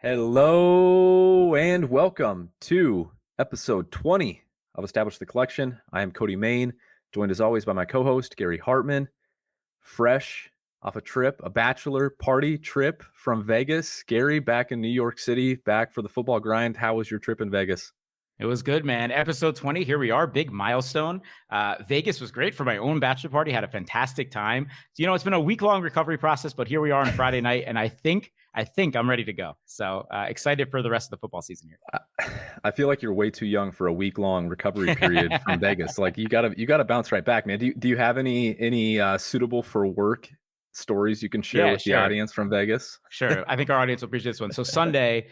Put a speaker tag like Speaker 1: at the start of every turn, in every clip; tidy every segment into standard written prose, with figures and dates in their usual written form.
Speaker 1: Hello and welcome to episode 20 of Establish the Collection. I am Cody Main, joined as always by my co-host Gary Hartman, fresh off a bachelor party trip from Vegas. Gary, back in New York City, back for the football grind. How was your trip in Vegas?
Speaker 2: It was good, man. Episode 20, here we are, big milestone. Vegas was great for my own bachelor party, had a fantastic time. So, it's been a week-long recovery process, but here we are on Friday night, and I think I'm ready to go. So excited for the rest of the football season here.
Speaker 1: I feel like you're way too young for a week-long recovery period from Vegas. Like you gotta bounce right back, man. Do you have any suitable for work stories you can share with the audience from Vegas?
Speaker 2: Sure. I think our audience will appreciate this one. So Sunday,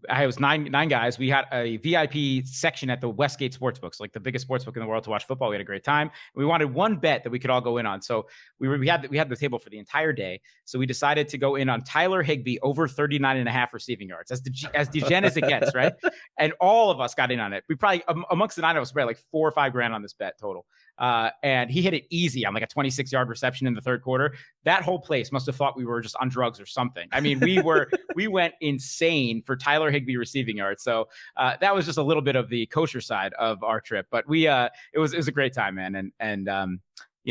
Speaker 2: I was nine guys. We had a VIP section at the Westgate Sportsbooks, like the biggest sportsbook in the world to watch football. We had a great time. We wanted one bet that we could all go in on. So we had the table for the entire day. So we decided to go in on Tyler Higbee over 39.5 receiving yards, as degen as it gets, right? And all of us got in on it. We probably, amongst the nine of us, we had like $4 or $5 grand on this bet total. And he hit it easy on like a 26-yard reception in the third quarter. That whole place must have thought we were just on drugs or something. I mean, we went insane for Tyler Higbee receiving yards. So that was just a little bit of the kosher side of our trip. But it was a great time, man. And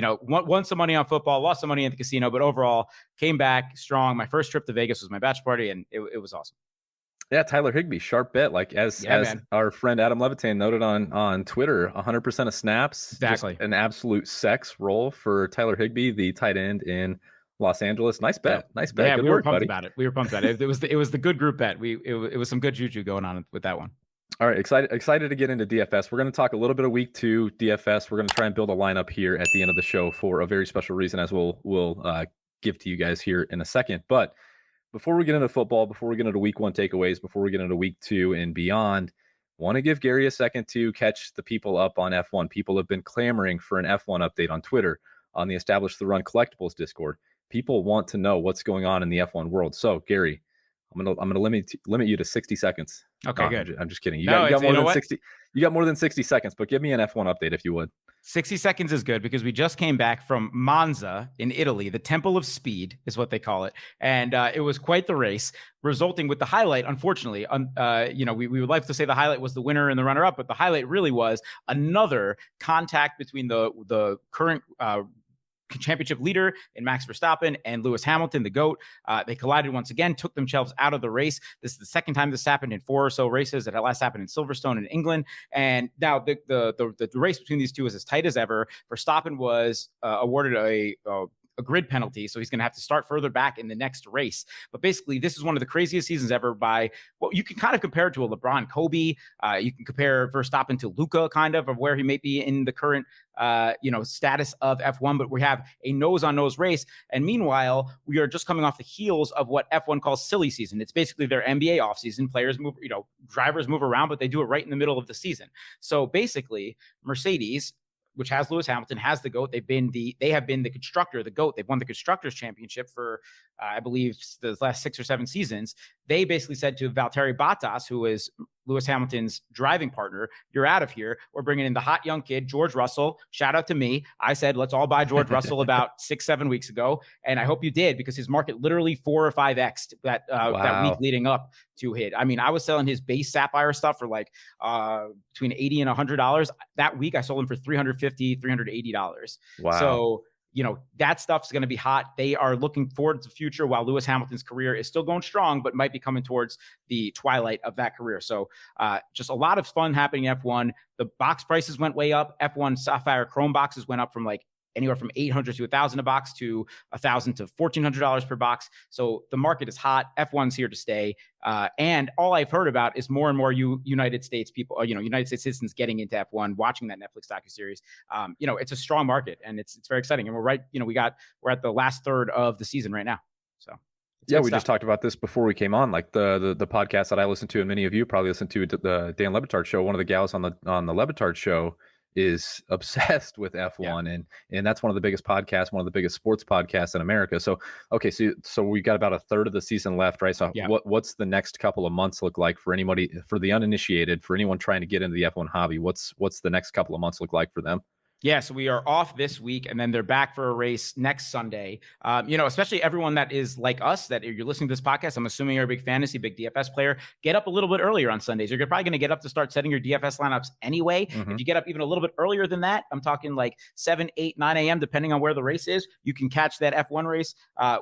Speaker 2: won some money on football, lost some money in the casino, but overall came back strong. My first trip to Vegas was my bachelor party, and it was awesome.
Speaker 1: Yeah, Tyler Higbee, sharp bet. Like as our friend Adam Levitan noted on Twitter, 100% of snaps.
Speaker 2: Exactly.
Speaker 1: Just an absolute sex role for Tyler Higbee, the tight end in Los Angeles. Nice bet. Nice bet.
Speaker 2: Yeah,
Speaker 1: good
Speaker 2: we were
Speaker 1: work,
Speaker 2: pumped
Speaker 1: buddy.
Speaker 2: about it. It was the good group bet. It was some good juju going on with that one.
Speaker 1: All right, excited to get into DFS. We're going to talk a little bit of week 2 DFS. We're going to try and build a lineup here at the end of the show for a very special reason, as we'll give to you guys here in a second. But before we get into football, before we get into week 1 takeaways, before we get into week 2 and beyond, want to give Gary a second to catch the people up on F1. People have been clamoring for an F1 update on Twitter, on the Establish the Run Collectibles Discord. People want to know what's going on in the F1 world. So, Gary, I'm gonna limit you to 60 seconds.
Speaker 2: Okay, good.
Speaker 1: I'm just kidding. You got more than 60. You got more than 60 seconds, but give me an F1 update if you would.
Speaker 2: 60 seconds is good because we just came back from Monza in Italy. The Temple of Speed is what they call it. And it was quite the race, resulting with the highlight, unfortunately. We would like to say the highlight was the winner and the runner-up, but the highlight really was another contact between the current championship leader in Max Verstappen and Lewis Hamilton, the GOAT. They collided once again, took themselves out of the race. This is the second time this happened in 4 or so races. It last happened in Silverstone in England. And now the race between these two is as tight as ever. Verstappen was awarded a grid penalty, so he's going to have to start further back in the next race. But basically, this is one of the craziest seasons ever by, well, you can kind of compare it to a LeBron Kobe. You can compare Verstappen to Luka, kind of where he may be in the current status of F1, but we have a nose-on-nose race. And meanwhile, we are just coming off the heels of what F1 calls silly season. It's basically their NBA offseason. Players move, drivers move around, but they do it right in the middle of the season. So basically, Mercedes, which has Lewis Hamilton, has the GOAT. They have been the constructor, the GOAT. They've won the Constructors Championship for, I believe, the last 6 or 7 seasons. They basically said to Valtteri Bottas, who is Lewis Hamilton's driving partner, "You're out of here. We're bringing in the hot young kid, George Russell." Shout out to me. I said, let's all buy George Russell about 6-7 weeks ago. And I hope you did, because his market literally 4 or 5x that week leading up to hit. I mean, I was selling his base Sapphire stuff for like between $80 and $100. That week I sold him for $350, $380.
Speaker 1: Wow.
Speaker 2: So, that stuff's going to be hot. They are looking forward to the future, while Lewis Hamilton's career is still going strong, but might be coming towards the twilight of that career. So just a lot of fun happening in F1. The box prices went way up. F1 Sapphire Chrome boxes went up from like anywhere from $800 to $1,000 a box to $1,000 to $1,400 per box. So the market is hot. F1's here to stay. And all I've heard about is more and more United States people, United States citizens getting into F1, watching that Netflix docuseries. It's a strong market, and it's very exciting. And we're right. We're at the last third of the season right now. So.
Speaker 1: Yeah, we just talked about this before we came on. Like the podcast that I listened to, and many of you probably listened to, the Dan Le Batard show. One of the gals on the Le Batard show is obsessed with F1, and that's one of the biggest podcasts, one of the biggest sports podcasts in America. So, okay, so we got about a third of the season left, right? So what's the next couple of months look like for anybody, for the uninitiated, for anyone trying to get into the F1 hobby? What's the next couple of months look like for them?
Speaker 2: Yeah, so we are off this week, and then they're back for a race next Sunday. Especially everyone that is like us, that you're listening to this podcast. I'm assuming you're a big fantasy, big DFS player. Get up a little bit earlier on Sundays. You're probably going to get up to start setting your DFS lineups anyway.
Speaker 1: Mm-hmm.
Speaker 2: If you get up even a little bit earlier than that, I'm talking like 7, 8, 9 a.m., depending on where the race is, you can catch that F1 race.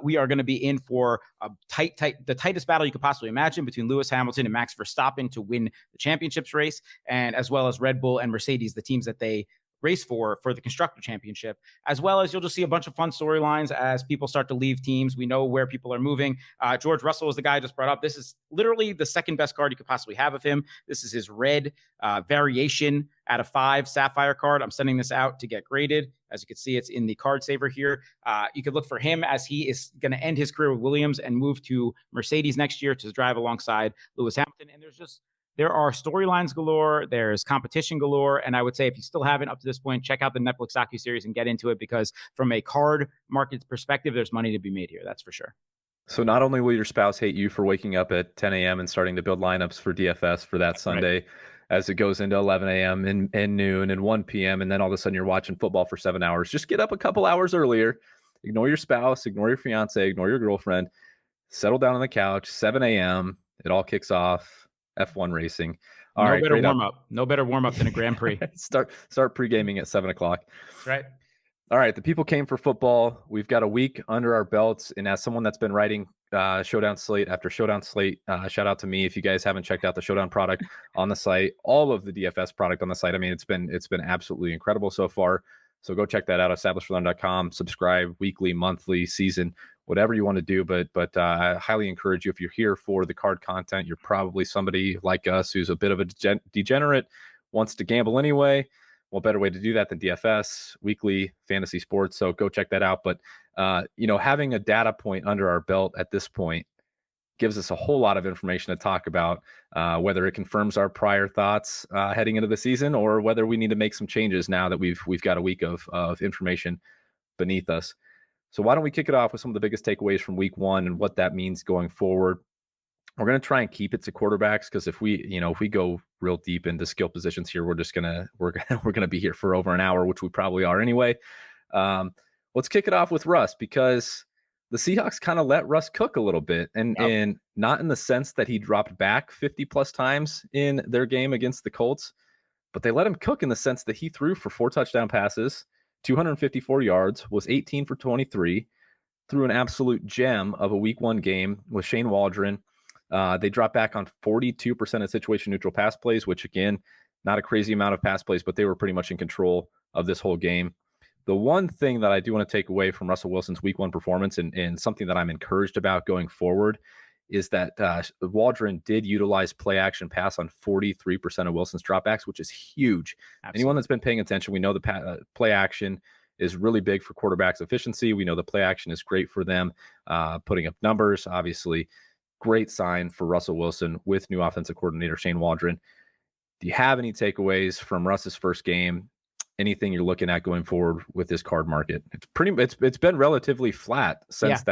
Speaker 2: We are going to be in for a the tightest battle you could possibly imagine between Lewis Hamilton and Max Verstappen to win the championships race, and as well as Red Bull and Mercedes, the teams that they race for the constructor championship, as well as you'll just see a bunch of fun storylines as people start to leave teams. We know where people are moving. George Russell is the guy I just brought up. This is literally the second best card you could possibly have of him. This is his red variation out of 5 sapphire card. I'm sending this out to get graded. As you can see, it's in the card saver here. You could look for him as he is going to end his career with Williams and move to Mercedes next year to drive alongside Lewis Hamilton. And there are storylines galore. There's competition galore. And I would say if you still haven't up to this point, check out the Netflix docuseries and get into it, because from a card market perspective, there's money to be made here. That's for sure.
Speaker 1: So not only will your spouse hate you for waking up at 10 a.m. and starting to build lineups for DFS for that Sunday, right, as it goes into 11 a.m. and noon and 1 p.m. And then all of a sudden you're watching football for 7 hours. Just get up a couple hours earlier. Ignore your spouse, ignore your fiance, ignore your girlfriend. Settle down on the couch, 7 a.m. It all kicks off. F1 racing.
Speaker 2: No better warm up than a Grand Prix.
Speaker 1: Start pre-gaming at 7 o'clock.
Speaker 2: Right.
Speaker 1: All right. The people came for football. We've got a week under our belts. And as someone that's been writing Showdown Slate after Showdown Slate, shout out to me. If you guys haven't checked out the Showdown product on the site, all of the DFS product on the site, I mean, it's been absolutely incredible so far. So go check that out, establishforlearn.com. Subscribe weekly, monthly, season, whatever you want to do. But I highly encourage you, if you're here for the card content, you're probably somebody like us who's a bit of a degenerate, wants to gamble anyway. Well, better way to do that than DFS, weekly fantasy sports. So go check that out. But, having a data point under our belt at this point gives us a whole lot of information to talk about, whether it confirms our prior thoughts heading into the season, or whether we need to make some changes now that we've got a week of information beneath us. So why don't we kick it off with some of the biggest takeaways from week 1 and what that means going forward. We're going to try and keep it to quarterbacks, because if we go real deep into skill positions here, we're going to be here for over an hour, which we probably are anyway. Let's kick it off with Russ, because the Seahawks kind of let Russ cook a little bit, and not in the sense that he dropped back 50 plus times in their game against the Colts, but they let him cook in the sense that he threw for 4 touchdown passes, 254 yards, was 18 for 23, threw an absolute gem of a week 1 game with Shane Waldron. They dropped back on 42% of situation neutral pass plays, which again, not a crazy amount of pass plays, but they were pretty much in control of this whole game. The one thing that I do want to take away from Russell Wilson's week 1 performance, and something that I'm encouraged about going forward, is that Waldron did utilize play action pass on 43% of Wilson's dropbacks, which is huge. Absolutely. Anyone that's been paying attention, we know the play action is really big for quarterbacks' efficiency. We know the play action is great for them putting up numbers. Obviously, great sign for Russell Wilson with new offensive coordinator Shane Waldron. Do you have any takeaways from Russ's first game? Anything you're looking at going forward with this card market? It's been relatively flat since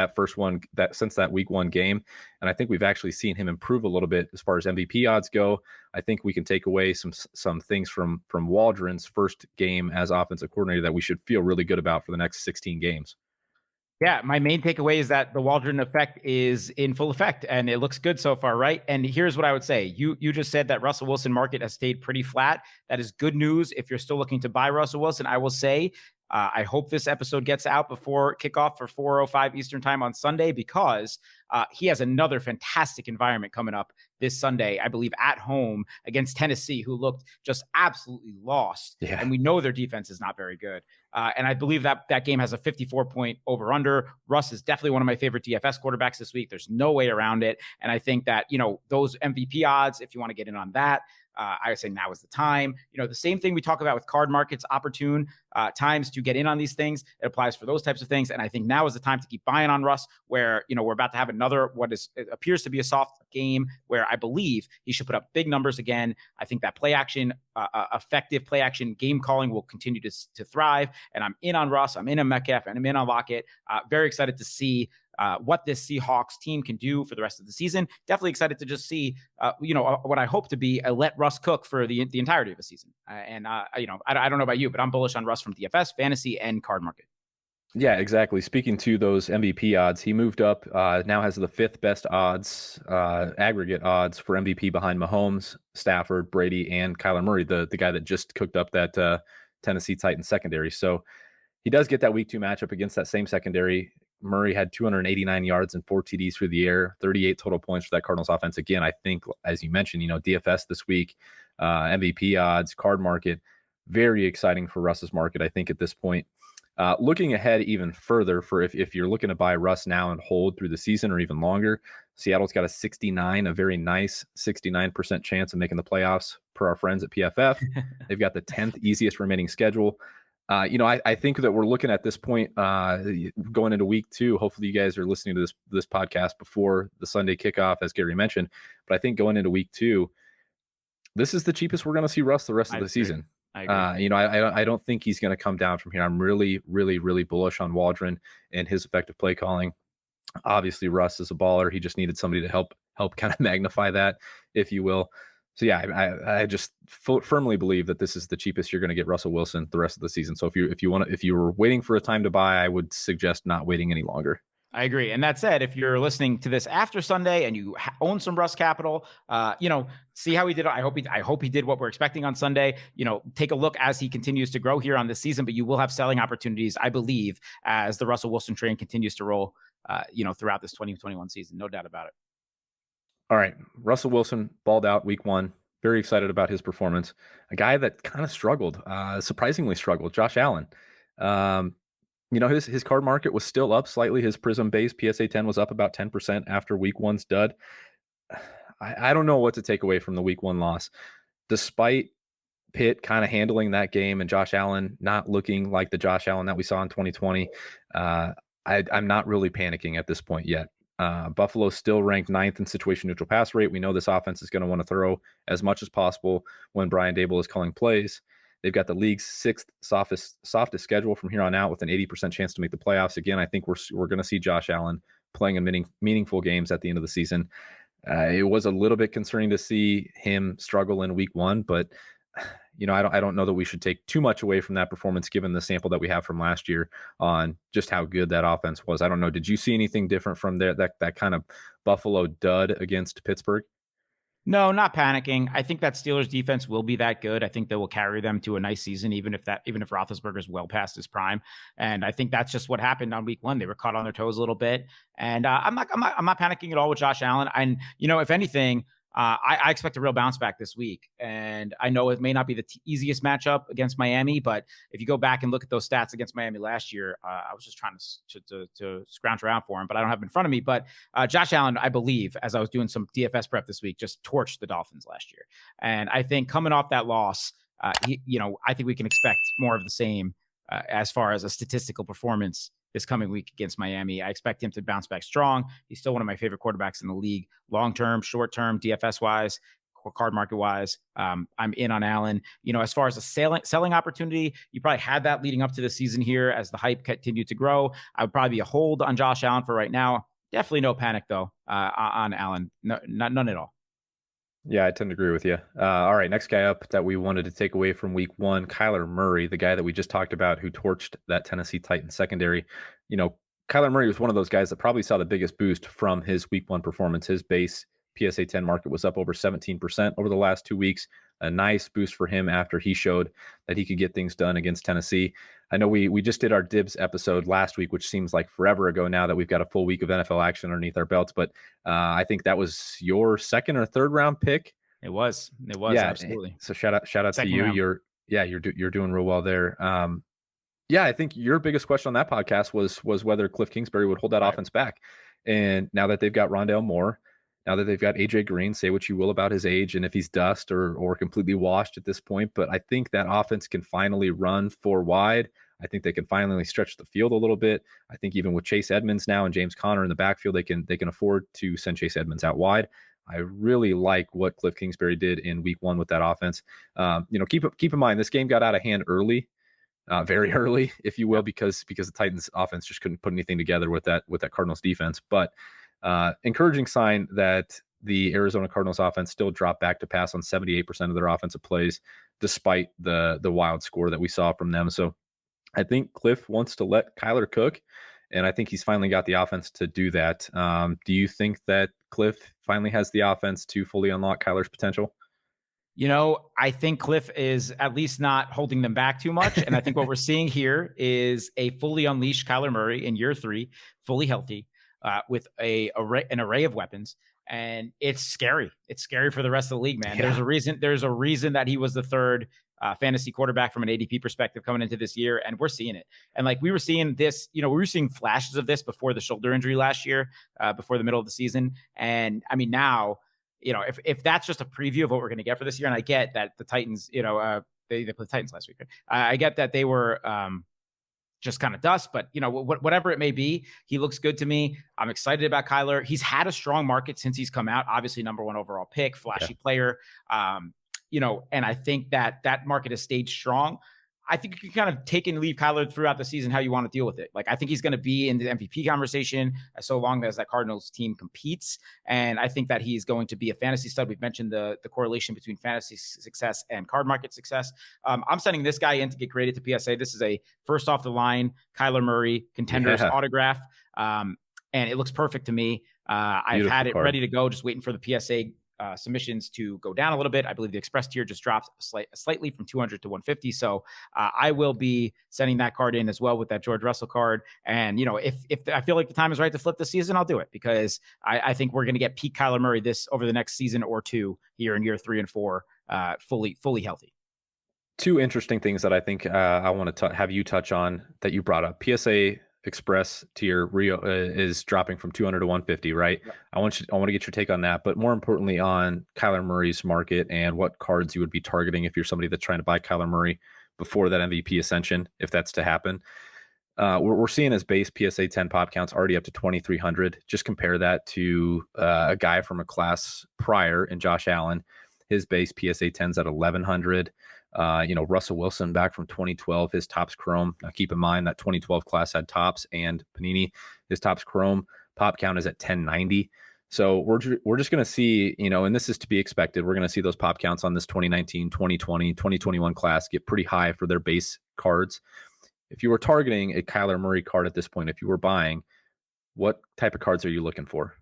Speaker 1: since that week 1 game. And I think we've actually seen him improve a little bit as far as MVP odds go. I think we can take away some things from Waldron's first game as offensive coordinator that we should feel really good about for the next 16 games.
Speaker 2: Yeah, my main takeaway is that the Waldron effect is in full effect, and it looks good so far, right? And here's what I would say. You just said that Russell Wilson market has stayed pretty flat. That is good news if you're still looking to buy Russell Wilson. I will say, I hope this episode gets out before kickoff for 4:05 Eastern time on Sunday, because he has another fantastic environment coming up this Sunday, I believe, at home against Tennessee, who looked just absolutely lost. Yeah. And we know their defense is not very good. And I believe that game has a 54-point over-under. Russ is definitely one of my favorite DFS quarterbacks this week. There's no way around it. And I think that, those MVP odds, if you want to get in on that, I would say now is the time. The same thing we talk about with card markets, opportune times to get in on these things. It applies for those types of things. And I think now is the time to keep buying on Russ, where, we're about to have another, it appears to be a soft game where I believe he should put up big numbers again. I think that play action, effective play action game calling will continue to thrive. And I'm in on Russ. I'm in on Metcalf, and I'm in on Lockett. Very excited to see what this Seahawks team can do for the rest of the season. Definitely excited to just see, what I hope to be a let Russ cook for the entirety of the season. I don't know about you, but I'm bullish on Russ from DFS, fantasy, and card market.
Speaker 1: Yeah, exactly. Speaking to those MVP odds, he moved up, now has the 5th best odds, aggregate odds for MVP behind Mahomes, Stafford, Brady, and Kyler Murray, the guy that just cooked up that Tennessee Titans secondary. So he does get that week 2 matchup against that same secondary. Murray had 289 yards and 4 TDs through the air, 38 total points for that Cardinals offense. Again, I think, as you mentioned, DFS this week, MVP odds, card market, very exciting for Russ's market, I think, at this point. Looking ahead even further, for if you're looking to buy Russ now and hold through the season or even longer, Seattle's got a very nice 69% chance of making the playoffs per our friends at PFF. They've got the 10th easiest remaining schedule. I think that we're looking at this point going into week 2. Hopefully you guys are listening to this podcast before the Sunday kickoff, as Gary mentioned. But I think going into week 2, this is the cheapest we're going to see Russ the rest of the season.
Speaker 2: I agree.
Speaker 1: I don't think he's going to come down from here. I'm really, really, really bullish on Waldron and his effective play calling. Obviously, Russ is a baller. He just needed somebody to help kind of magnify that, if you will. So yeah, I just firmly believe that this is the cheapest you're going to get Russell Wilson the rest of the season. So if you were waiting for a time to buy, I would suggest not waiting any longer.
Speaker 2: I agree. And that said, if you're listening to this after Sunday and you own some Russ capital, see how he did. I hope he did what we're expecting on Sunday. Take a look as he continues to grow here on this season, but you will have selling opportunities, I believe, as the Russell Wilson train continues to roll, throughout this 2021 season. No doubt about it.
Speaker 1: All right. Russell Wilson balled out week 1. Very excited about his performance. A guy that kind of struggled, surprisingly struggled, Josh Allen. His card market was still up slightly. His Prism base PSA 10 was up about 10% after week 1's dud. I don't know what to take away from the week 1 loss. Despite Pitt kind of handling that game and Josh Allen not looking like the Josh Allen that we saw in 2020, I'm not really panicking at this point yet. Buffalo still ranked 9th in situation neutral pass rate. We know this offense is going to want to throw as much as possible when Brian Daboll is calling plays. They've got the league's 6th softest schedule from here on out, with an 80% chance to make the playoffs. Again, I think we're going to see Josh Allen playing in meaningful games at the end of the season. It was a little bit concerning to see him struggle in week 1, but I don't know that we should take too much away from that performance, given the sample that we have from last year on just how good that offense was. I don't know. Did you see anything different from that kind of Buffalo dud against Pittsburgh?
Speaker 2: No, not panicking. I think that Steelers defense will be that good. I think they will carry them to a nice season, even if Roethlisberger's well past his prime. And I think that's just what happened on week 1. They were caught on their toes a little bit. And I'm not panicking at all with Josh Allen. And if anything, I expect a real bounce back this week. And I know it may not be the easiest matchup against Miami, but if you go back and look at those stats against Miami last year, I was just trying to scrounge around for him, but I don't have them in front of me. But Josh Allen, I believe, as I was doing some DFS prep this week, just torched the Dolphins last year. And I think coming off that loss, I think we can expect more of the same as far as a statistical performance this coming week against Miami. I expect him to bounce back strong. He's still one of my favorite quarterbacks in the league, long-term, short-term, DFS-wise, card market-wise. I'm in on Allen. As far as a selling opportunity, you probably had that leading up to the season here as the hype continued to grow. I would probably be a hold on Josh Allen for right now. Definitely no panic, though, on Allen. No, none at all.
Speaker 1: Yeah, I tend to agree with you. All right, next guy up that we wanted to take away from week 1, Kyler Murray, the guy that we just talked about who torched that Tennessee Titans secondary. Kyler Murray was one of those guys that probably saw the biggest boost from his week 1 performance. His base PSA 10 market was up over 17% over the last 2 weeks. A nice boost for him after he showed that he could get things done against Tennessee. I know we just did our dibs episode last week, which seems like forever ago now that we've got a full week of NFL action underneath our belts. But I think that was your 2nd or 3rd round pick.
Speaker 2: It was, yeah, absolutely.
Speaker 1: So shout out to you.
Speaker 2: Round.
Speaker 1: You're doing real well there. I think your biggest question on that podcast was whether Cliff Kingsbury would hold that offense back. And now that they've got Rondale Moore, now that they've got AJ Green, say what you will about his age and if he's dust or completely washed at this point, but I think that offense can finally run 4 wide. I think they can finally stretch the field a little bit. I think even with Chase Edmonds now and James Conner in the backfield, they can afford to send Chase Edmonds out wide. I really like what Cliff Kingsbury did in week 1 with that offense. Keep in mind, this game got out of hand early. very early, if you will, because the Titans offense just couldn't put anything together with that Cardinals defense. But encouraging sign that the Arizona Cardinals offense still dropped back to pass on 78% of their offensive plays, despite the wild score that we saw from them. So I think Cliff wants to let Kyler cook, and I think he's finally got the offense to do that. Do you think that Cliff finally has the offense to fully unlock Kyler's potential?
Speaker 2: I think Cliff is at least not holding them back too much. And I think what we're seeing here is a fully unleashed Kyler Murray in year 3, fully healthy, with an array of weapons. And it's scary. It's scary for the rest of the league, man. Yeah. There's a reason that he was the third fantasy quarterback from an ADP perspective coming into this year. And we're seeing it. And like we were seeing this, we were seeing flashes of this before the shoulder injury last year, before the middle of the season. And I mean, now, if that's just a preview of what we're going to get for this year, and I get that the Titans, they played the Titans last week. Right? I get that they were just kind of dust, but whatever it may be, he looks good to me. I'm excited about Kyler. He's had a strong market since he's come out. Obviously, number 1 overall pick, flashy player. And I think that market has stayed strong. I think you can kind of take and leave Kyler throughout the season how you want to deal with it. Like, I think he's going to be in the MVP conversation so long as that Cardinals team competes. And I think that he's going to be a fantasy stud. We've mentioned the correlation between fantasy success and card market success. I'm sending this guy in to get graded to PSA. This is a first off the line Kyler Murray contenders autograph. And it looks perfect to me. I've had it ready to go, just waiting for the PSA submissions to go down a little bit. I believe the express tier just dropped slightly from 200 to 150. So I will be sending that card in as well with that George Russell card. And, if I feel like the time is right to flip the season, I'll do it, because I think we're going to get peak Kyler Murray over the next season or two here in year 3 and 4, fully healthy.
Speaker 1: Two interesting things that I think I want to have you touch on that you brought up. PSA Express tier Rio is dropping from 200 to 150, right? Yep. I want to get your take on that, but more importantly on Kyler Murray's market and what cards you would be targeting if you're somebody that's trying to buy Kyler Murray before that MVP ascension, if that's to happen. We're seeing his base PSA 10 pop counts already up to 2,300. Just compare that to a guy from a class prior in Josh Allen. His base PSA 10's at 1,100. Russell Wilson back from 2012, his Topps Chrome. Now keep in mind that 2012 class had Topps and Panini. His Topps Chrome pop count is at 1090. So we're just going to see, and this is to be expected. We're going to see those pop counts on this 2019, 2020, 2021 class get pretty high for their base cards. If you were targeting a Kyler Murray card at this point, if you were buying, what type of cards are you looking for?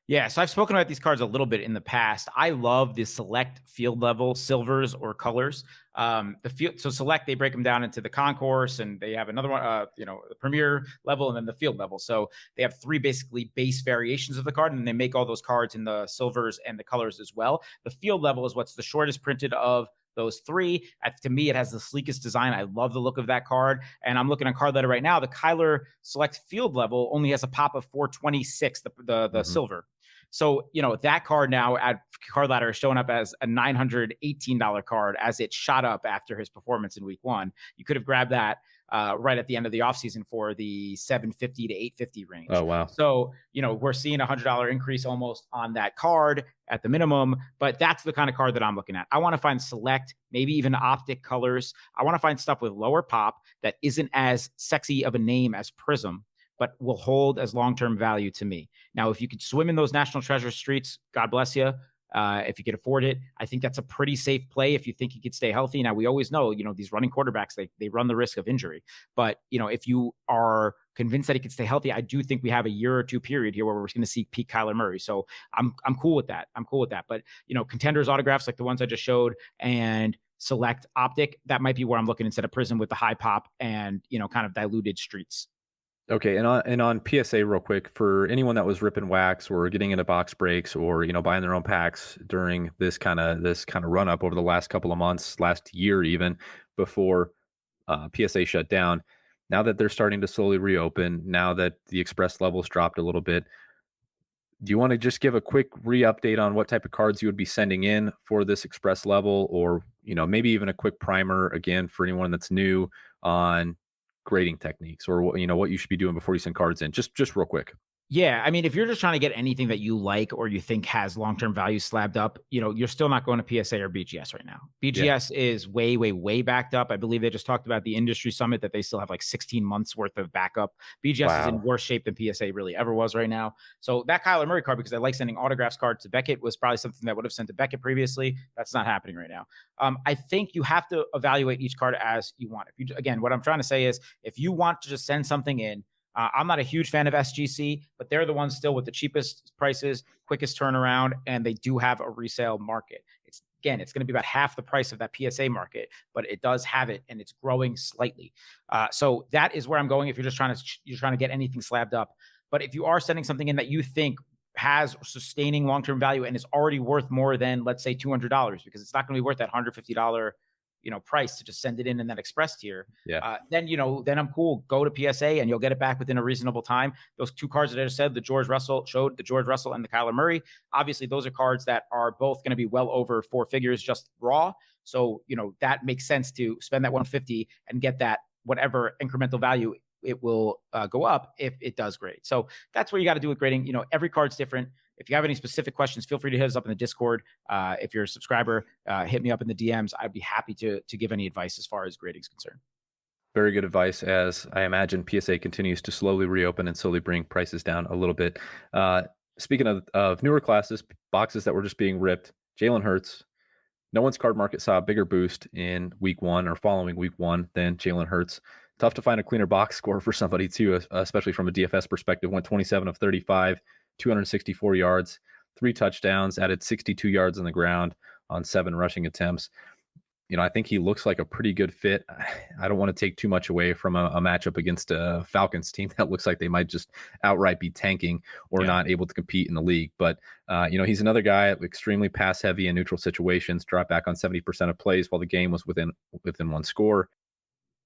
Speaker 2: Yeah, so I've spoken about these cards a little bit in the past. I love the select field level silvers or colors. So select, they break them down into the concourse, and they have another one, the premier level, and then the field level. So they have 3 basically base variations of the card, and they make all those cards in the silvers and the colors as well. The field level is what's the shortest printed of those 3. To me, it has the sleekest design. I love the look of that card. And I'm looking on Card Ladder right now. The Kyler Select Field level only has a pop of 426, the silver. So, that card now at Card Ladder is showing up as a $918 card as it shot up after his performance in week 1. You could have grabbed that right at the end of the offseason for the $750 to $850 range.
Speaker 1: Oh, wow.
Speaker 2: So, we're seeing a $100 increase almost on that card at the minimum, but that's the kind of card that I'm looking at. I want to find select, maybe even optic colors. I want to find stuff with lower pop that isn't as sexy of a name as Prism, but will hold as long-term value to me. Now, if you could swim in those National Treasure streets, God bless you. If you could afford it, I think that's a pretty safe play if you think he could stay healthy. Now, we always know, these running quarterbacks, they run the risk of injury. But, if you are convinced that he could stay healthy, I do think we have a year or 2 period here where we're going to see peak Kyler Murray. So I'm cool with that. But, contenders autographs like the ones I just showed and select optic, that might be where I'm looking instead of Prism with the high pop and, kind of diluted streets.
Speaker 1: Okay, and on PSA real quick, for anyone that was ripping wax or getting into box breaks or buying their own packs during this kind of run up over the last couple of months, last year even, before PSA shut down, now that they're starting to slowly reopen, now that the express levels dropped a little bit, do you want to just give a quick re-update on what type of cards you would be sending in for this express level, or maybe even a quick primer again for anyone that's new on grading techniques, or what you should be doing before you send cards in, just real quick?
Speaker 2: Yeah, I mean, if you're just trying to get anything that you like or you think has long-term value slabbed up, you're still not going to PSA or BGS right now.
Speaker 1: Yeah.
Speaker 2: BGS is way, way, way backed up. I believe they just talked about the industry summit that they still have like 16 months worth of backup. BGS is in
Speaker 1: Wow.
Speaker 2: worse shape than PSA really ever was right now. So that Kyler Murray card, because I like sending autographs card to Beckett, was probably something that would have sent to Beckett previously. That's not happening right now. I think you have to evaluate each card as you want. If you, again, what I'm trying to say is if you want to just send something in, I'm not a huge fan of SGC, but they're the ones still with the cheapest prices, quickest turnaround, and they do have a resale market. It's going to be about half the price of that PSA market, but it does have it, and it's growing slightly. So that is where I'm going. If you're just trying to get anything slabbed up, but if you are sending something in that you think has sustaining long-term value and is already worth more than, let's say, $200, because it's not going to be worth that $150 price to just send it in that express tier.
Speaker 1: Yeah.
Speaker 2: Then I'm cool. Go to PSA and you'll get it back within a reasonable time. Those two cards that I just said, the George Russell and the Kyler Murray. Obviously, those are cards that are both going to be well over four figures just raw. So, that makes sense to spend that 150 and get that whatever incremental value it will go up if it does great. So that's what you got to do with grading. Every card's different. If you have any specific questions, feel free to hit us up in the Discord. If you're a subscriber, hit me up in the DMs. I'd be happy to give any advice as far as grading is concerned.
Speaker 1: Very good advice, as I imagine PSA continues to slowly reopen and slowly bring prices down a little bit. Speaking of newer classes, boxes that were just being ripped, Jalen Hurts. No one's card market saw a bigger boost in week one or following week one than Jalen Hurts. Tough to find a cleaner box score for somebody, too, especially from a DFS perspective. Went 27 of 35, 264 yards, 3 touchdowns, added 62 yards on the ground on 7 rushing attempts. I think he looks like a pretty good fit. I don't want to take too much away from a matchup against a Falcons team that looks like they might just outright be tanking or not able to compete in the league. But, he's another guy extremely pass heavy in neutral situations, dropped back on 70% of plays while the game was within one score.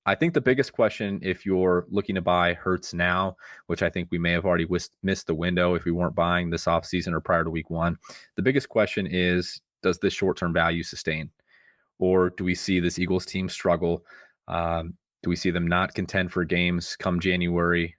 Speaker 1: I think the biggest question, if you're looking to buy Hurts now, which I think we may have already missed the window if we weren't buying this offseason or prior to week one, the biggest question is, does this short-term value sustain? Or do we see this Eagles team struggle? Do we see them not contend for games come January?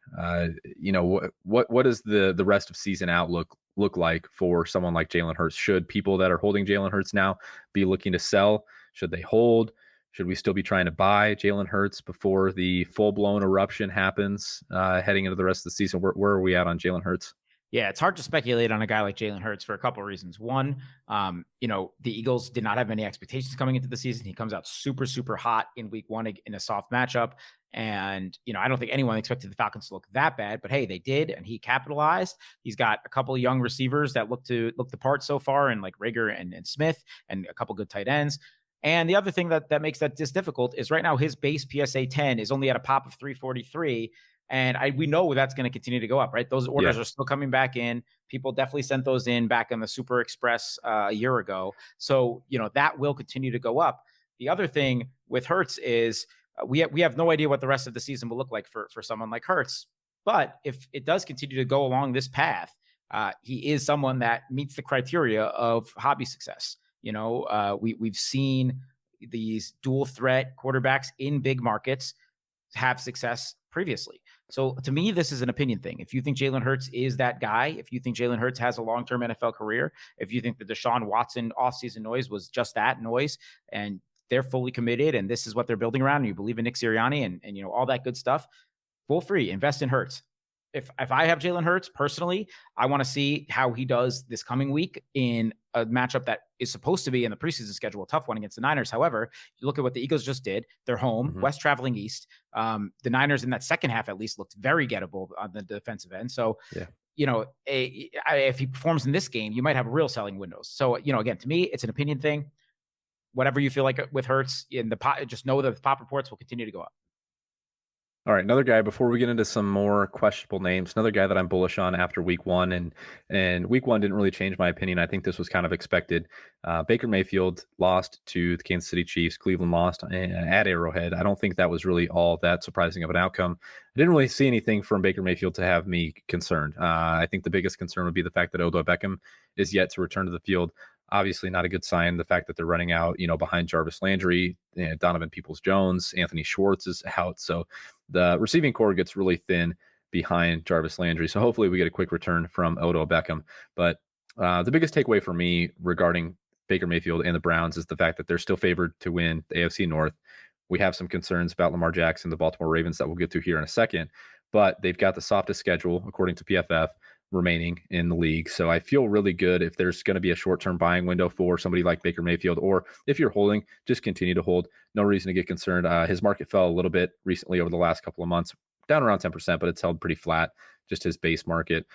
Speaker 1: What does the rest of season outlook look like for someone like Jalen Hurts? Should people that are holding Jalen Hurts now be looking to sell? Should they hold? Should we still be trying to buy Jalen Hurts before the full-blown eruption happens heading into the rest of the season? Where are we at on Jalen Hurts?
Speaker 2: Yeah, it's hard to speculate on a guy like Jalen Hurts for a couple of reasons. One, the Eagles did not have any expectations coming into the season. He comes out super, super hot in week one in a soft matchup. And, I don't think anyone expected the Falcons to look that bad, but hey, they did, and he capitalized. He's got a couple of young receivers that look the part so far, and like Rager and Smith, and a couple good tight ends. And the other thing that makes that this difficult is right now his base PSA 10 is only at a pop of 343. And we know that's going to continue to go up, right? Those orders are still coming back in. People definitely sent those in back on the Super Express a year ago. So, that will continue to go up. The other thing with Hurts is we have no idea what the rest of the season will look like for someone like Hurts. But if it does continue to go along this path, he is someone that meets the criteria of hobby success. We've seen these dual threat quarterbacks in big markets have success previously. So to me, this is an opinion thing. If you think Jalen Hurts is that guy, if you think Jalen Hurts has a long-term NFL career, if you think the Deshaun Watson offseason noise was just that noise and they're fully committed and this is what they're building around and you believe in Nick Sirianni and all that good stuff, feel free, invest in Hurts. If I have Jalen Hurts personally, I want to see how he does this coming week in a matchup that is supposed to be in the preseason schedule, a tough one against the Niners. However, you look at what the Eagles just did. They're home, West traveling East. The Niners in that second half at least looked very gettable on the defensive end. So, if he performs in this game, you might have real selling windows. So, again, to me, it's an opinion thing. Whatever you feel like with Hurts in the pot, just know that the pop reports will continue to go up.
Speaker 1: All right, another guy, before we get into some more questionable names, another guy that I'm bullish on after week one, and week one didn't really change my opinion. I think this was kind of expected. Baker Mayfield lost to the Kansas City Chiefs. Cleveland lost at Arrowhead. I don't think that was really all that surprising of an outcome. I didn't really see anything from Baker Mayfield to have me concerned. I think the biggest concern would be the fact that Odell Beckham is yet to return to the field. Obviously not a good sign. The fact that they're running out, behind Jarvis Landry, Donovan Peoples-Jones, Anthony Schwartz is out. So the receiving core gets really thin. behind Jarvis Landry. So hopefully we get a quick return from Odell Beckham. But the biggest takeaway for me regarding Baker Mayfield and the Browns is the fact that they're still favored to win the AFC North. We have some concerns about Lamar Jackson, the Baltimore Ravens, that we'll get to here in a second, but they've got the softest schedule, according to PFF, remaining in the league. So I feel really good if there's going to be a short-term buying window for somebody like Baker Mayfield, or if you're holding, just continue to hold. No reason to get concerned. His market fell a little bit recently over the last couple of months, down around 10%, but it's held pretty flat, just his base market.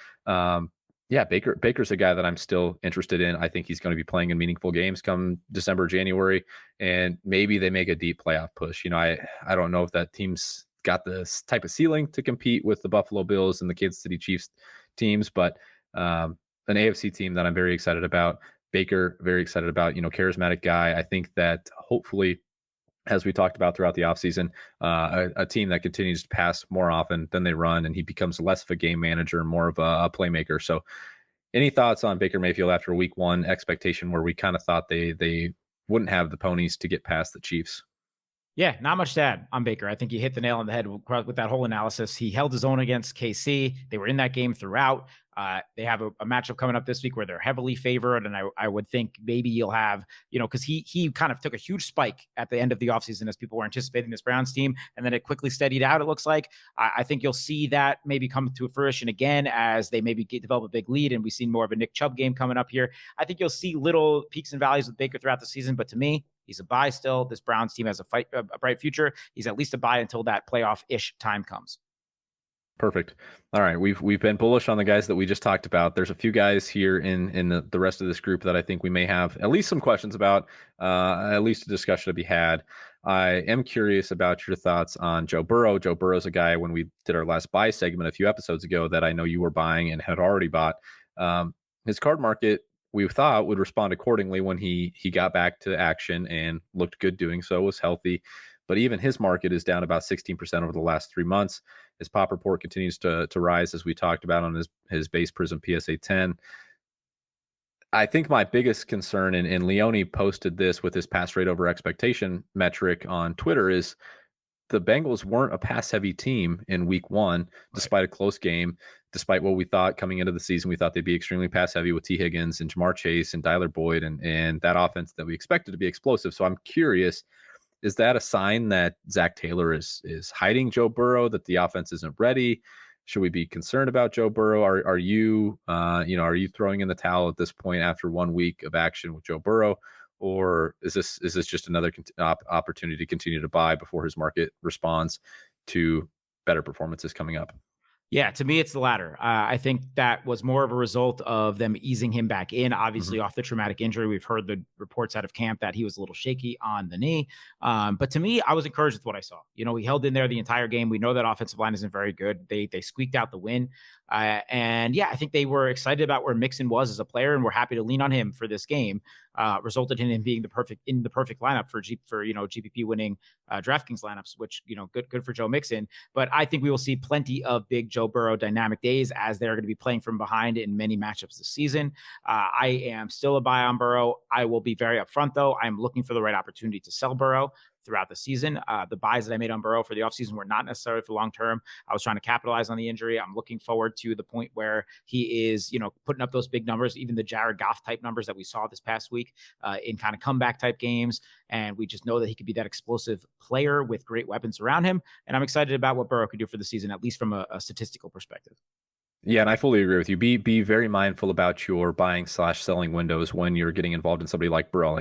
Speaker 1: Yeah, Baker's a guy that I'm still interested in. I think he's going to be playing in meaningful games come December, January, and maybe they make a deep playoff push. I don't know if that team's got this type of ceiling to compete with the Buffalo Bills and the Kansas City Chiefs teams, but an AFC team that I'm very excited about. Baker, very excited about, charismatic guy. I think that hopefully, as we talked about throughout the offseason, a team that continues to pass more often than they run, and he becomes less of a game manager and more of a playmaker. So any thoughts on Baker Mayfield after week one expectation, where we kind of thought they wouldn't have the ponies to get past the Chiefs?
Speaker 2: Yeah, not much to add on Baker. I think you hit the nail on the head with that whole analysis. He held his own against KC. They were in that game throughout. They have a matchup coming up this week where they're heavily favored. And I would think maybe you'll have, because he kind of took a huge spike at the end of the offseason as people were anticipating this Browns team. And then it quickly steadied out, it looks like. I think you'll see that maybe come to fruition again as they maybe develop a big lead. And we've seen more of a Nick Chubb game coming up here. I think you'll see little peaks and valleys with Baker throughout the season. But to me, he's a buy still. This Browns team has a bright future. He's at least a buy until that playoff-ish time comes.
Speaker 1: Perfect. All right. We've been bullish on the guys that we just talked about. There's a few guys here in the rest of this group that I think we may have at least some questions about, at least a discussion to be had. I am curious about your thoughts on Joe Burrow. Joe Burrow's a guy, when we did our last buy segment a few episodes ago, that I know you were buying and had already bought. His card market, we thought, would respond accordingly when he got back to action and looked good doing so, was healthy. But even his market is down about 16% over the last 3 months. His pop report continues to rise, as we talked about on his base prism PSA 10. I think my biggest concern, and Leone posted this with his pass rate over expectation metric on Twitter, is the Bengals weren't a pass-heavy team in week one, despite a close game, despite what we thought coming into the season. We thought they'd be extremely pass-heavy with T. Higgins and Jamar Chase and Tyler Boyd and that offense that we expected to be explosive. So I'm curious, is that a sign that Zach Taylor is hiding Joe Burrow, that the offense isn't ready? Should we be concerned about Joe Burrow? Are you throwing in the towel at this point after 1 week of action with Joe Burrow? Or is this just another opportunity to continue to buy before his market responds to better performances coming up?
Speaker 2: Yeah, to me, it's the latter. I think that was more of a result of them easing him back in, obviously off the traumatic injury. We've heard the reports out of camp that he was a little shaky on the knee. But to me, I was encouraged with what I saw. He held in there the entire game. We know that offensive line isn't very good. They squeaked out the win. And yeah, I think they were excited about where Mixon was as a player, and we're happy to lean on him for this game. Resulted in him being the perfect lineup for GPP winning DraftKings lineups, which good for Joe Mixon. But I think we will see plenty of big Joe Burrow dynamic days as they're going to be playing from behind in many matchups this season. I am still a buy on Burrow. I will be very upfront though. I'm looking for the right opportunity to sell Burrow throughout the season. The buys that I made on Burrow for the offseason were not necessarily for long term. I was trying to capitalize on the injury. I'm looking forward to the point where he is, putting up those big numbers, even the Jared Goff type numbers that we saw this past week in kind of comeback type games. And we just know that he could be that explosive player with great weapons around him. And I'm excited about what Burrow could do for the season, at least from a statistical perspective.
Speaker 1: Yeah, and I fully agree with you. Be very mindful about your buying/selling windows when you're getting involved in somebody like Burrow.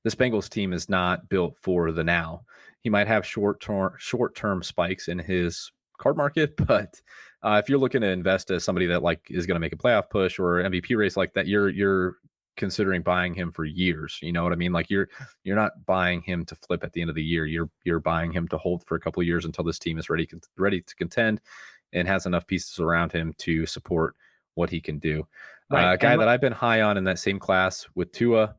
Speaker 1: This Bengals team is not built for the now. He might have short-term spikes in his card market, but if you're looking to invest as somebody that is going to make a playoff push or MVP race like that, you're considering buying him for years. You know what I mean? You're not buying him to flip at the end of the year. You're buying him to hold for a couple of years until this team is ready to contend and has enough pieces around him to support what he can do.
Speaker 2: Right.
Speaker 1: A guy that I've been high on in that same class with Tua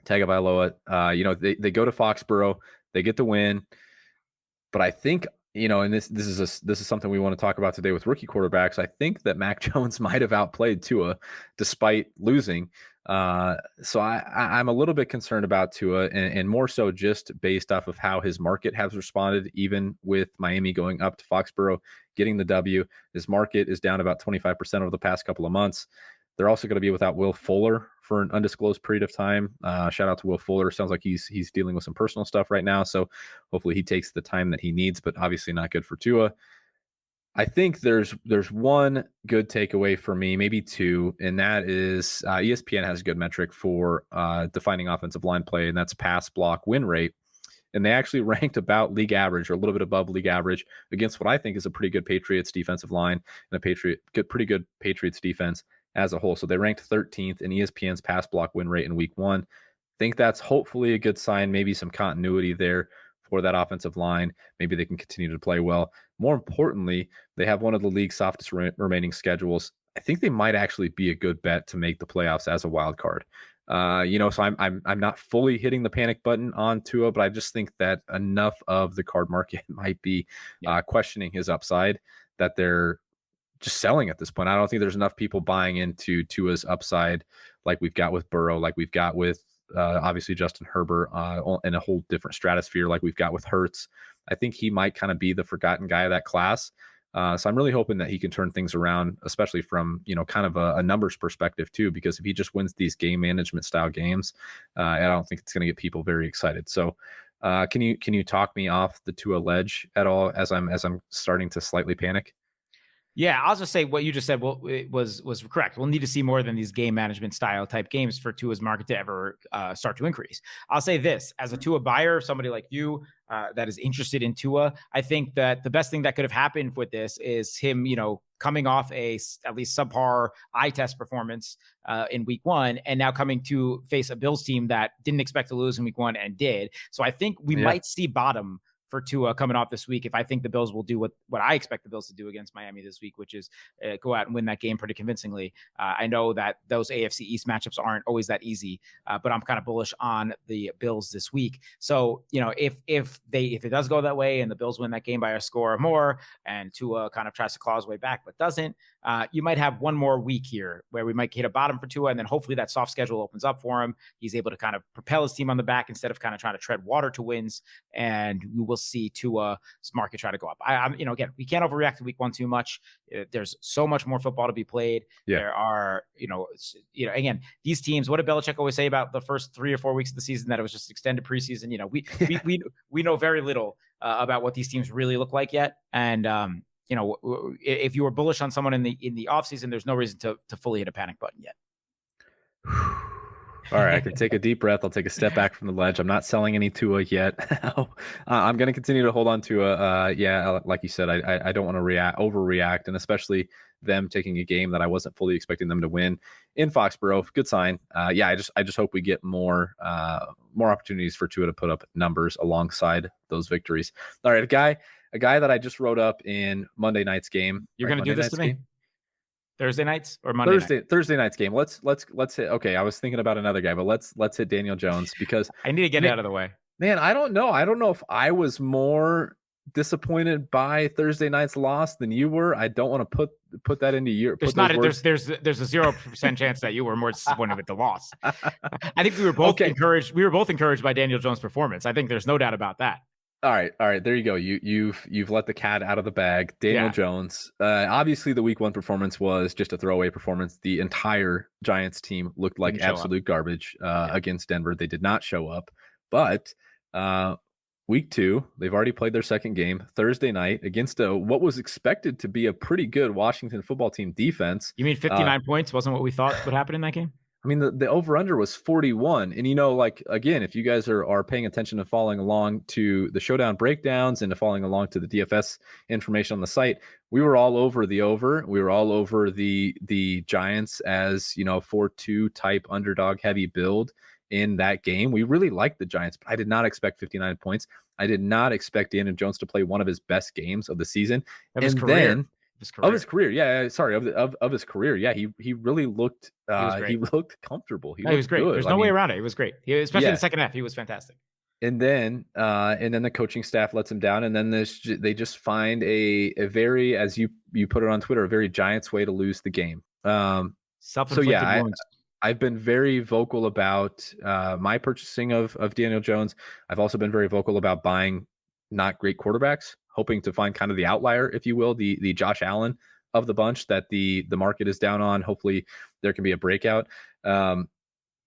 Speaker 1: Tagovailoa, they go to Foxborough, they get the win, but I think, and this is something we want to talk about today with rookie quarterbacks. I think that Mac Jones might have outplayed Tua despite losing. So I'm a little bit concerned about Tua, and more so just based off of how his market has responded, even with Miami going up to Foxborough, getting the W. His market is down about 25% over the past couple of months. They're also going to be without Will Fuller for an undisclosed period of time. Shout out to Will Fuller. Sounds like he's dealing with some personal stuff right now, so hopefully he takes the time that he needs, but obviously not good for Tua. I think there's one good takeaway for me, maybe two, and that is ESPN has a good metric for defining offensive line play, and that's pass block win rate. And they actually ranked about league average or a little bit above league average against what I think is a pretty good Patriots defensive line and pretty good Patriots defense as a whole. So they ranked 13th in ESPN's pass block win rate in week one. Think that's hopefully a good sign, maybe some continuity there for that offensive line. Maybe they can continue to play well. More importantly, they have one of the league's softest remaining schedules. I think they might actually be a good bet to make the playoffs as a wild card. So I'm not fully hitting the panic button on Tua, but I just think that enough of the card market might be questioning his upside that they're just selling at this point. I don't think there's enough people buying into Tua's upside like we've got with Burrow, like we've got with obviously Justin Herbert in a whole different stratosphere like we've got with Hurts. I think he might kind of be the forgotten guy of that class. So I'm really hoping that he can turn things around, especially from, kind of a numbers perspective too, because if he just wins these game management style games, I don't think it's going to get people very excited. So can you talk me off the Tua ledge at all as I'm starting to slightly panic?
Speaker 2: Yeah, I'll just say what you just said. Well, it was correct. We'll need to see more than these game management style type games for Tua's market to ever start to increase. I'll say this as a Tua buyer, somebody like you that is interested in Tua. I think that the best thing that could have happened with this is him, coming off at least subpar eye test performance in week one, and now coming to face a Bills team that didn't expect to lose in week one and did. So I think we might see bottom for Tua coming off this week if I think the Bills will do what I expect the Bills to do against Miami this week, which is go out and win that game pretty convincingly. I know that those AFC East matchups aren't always that easy, but I'm kind of bullish on the Bills this week. So, if it does go that way and the Bills win that game by a score or more and Tua kind of tries to claw his way back but doesn't, you might have one more week here where we might hit a bottom for Tua, and then hopefully that soft schedule opens up for him. He's able to kind of propel his team on the back instead of kind of trying to tread water to wins, and we will see Tua's market try to go up. Again, we can't overreact to week one too much. There's so much more football to be played. Yeah. There are, again, these teams, what did Belichick always say about the first 3 or 4 weeks of the season, that it was just extended preseason? We know very little about what these teams really look like yet. And, if you were bullish on someone in the offseason, there's no reason to fully hit a panic button yet.
Speaker 1: All right, I can take a deep breath. I'll take a step back from the ledge. I'm not selling any Tua yet. I'm going to continue to hold on to like you said, I don't want to overreact, and especially them taking a game that I wasn't fully expecting them to win in Foxborough. Good sign. I just hope we get more opportunities for Tua to put up numbers alongside those victories. All right, a guy that I just wrote up in Monday night's game.
Speaker 2: You're going to do this to me? Thursday nights or Monday?
Speaker 1: Thursday night's game. Let's hit. Okay, I was thinking about another guy, but let's hit Daniel Jones because
Speaker 2: I need to get it out of the way.
Speaker 1: Man, I don't know. I don't know if I was more disappointed by Thursday night's loss than you were. I don't want to put that into your.
Speaker 2: There's a 0% chance that you were more disappointed with the loss. I think we were both encouraged. We were both encouraged by Daniel Jones' performance. I think there's no doubt about that.
Speaker 1: All right. There you go. You've let the cat out of the bag. Daniel Jones. Obviously, the week one performance was just a throwaway performance. The entire Giants team looked like absolute garbage against Denver. They did not show up. But week two, they've already played their second game Thursday night against what was expected to be a pretty good Washington football team defense.
Speaker 2: You mean 59 points wasn't what we thought would happen in that game?
Speaker 1: I mean, the over-under was 41. And, again, if you guys are paying attention and following along to the showdown breakdowns and to following along to the DFS information on the site, we were all over the over. We were all over the Giants as, 4-2 type underdog heavy build in that game. We really liked the Giants, but I did not expect 59 points. I did not expect Daniel Jones to play one of his best games of the season. Of his career. Of his career, of his career, he really looked. He looked comfortable. He was
Speaker 2: great.
Speaker 1: Good.
Speaker 2: There's no way around it. He was great. Especially in the second half, he was fantastic.
Speaker 1: And then the coaching staff lets him down, and then they just find a very, as you put it on Twitter, a very Giants way to lose the game.
Speaker 2: Self-inflicted wounds.
Speaker 1: I've been very vocal about my purchasing of Daniel Jones. I've also been very vocal about buying not great quarterbacks, hoping to find kind of the outlier, if you will, the Josh Allen of the bunch that the market is down on. Hopefully there can be a breakout. Where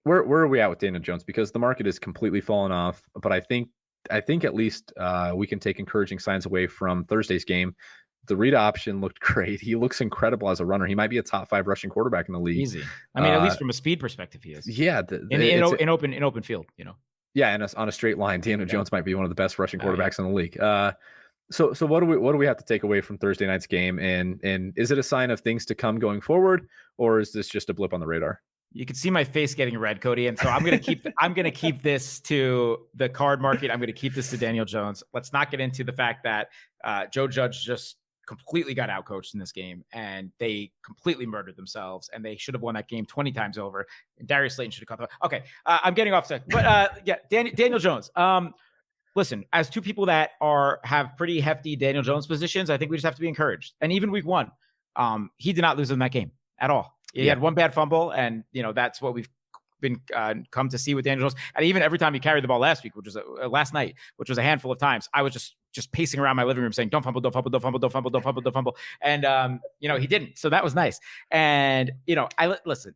Speaker 1: are we at with Daniel Jones? Because the market is completely fallen off, but I think at least we can take encouraging signs away from Thursday's game. The read option looked great. He looks incredible as a runner. He might be a top 5 rushing quarterback in the league.
Speaker 2: Easy. I mean, at least from a speed perspective, he is.
Speaker 1: Yeah,
Speaker 2: in open field, you know.
Speaker 1: Yeah, and on a straight line, Daniel Jones might be one of the best rushing quarterbacks in the league. So what do we have to take away from Thursday night's game? And is it a sign of things to come going forward, or is this just a blip on the radar?
Speaker 2: You can see my face getting red, Cody, and so I'm gonna keep this to the card market. I'm gonna keep this to Daniel Jones. Let's not get into the fact that Joe Judge just completely got outcoached in this game, and they completely murdered themselves, and they should have won that game 20 times over. And Darius Slayton should have caught the. Okay, I'm getting off track, but yeah, Daniel Jones. Listen, as two people that have pretty hefty Daniel Jones positions, I think we just have to be encouraged. And even week 1, he did not lose in that game at all. He had one bad fumble, and that's what we've been come to see with Daniel Jones. And even every time he carried the ball last week, which was last night, which was a handful of times, I was just pacing around my living room saying, "Don't fumble, don't fumble, don't fumble, don't fumble, don't fumble, don't fumble." And he didn't, so that was nice. And listen.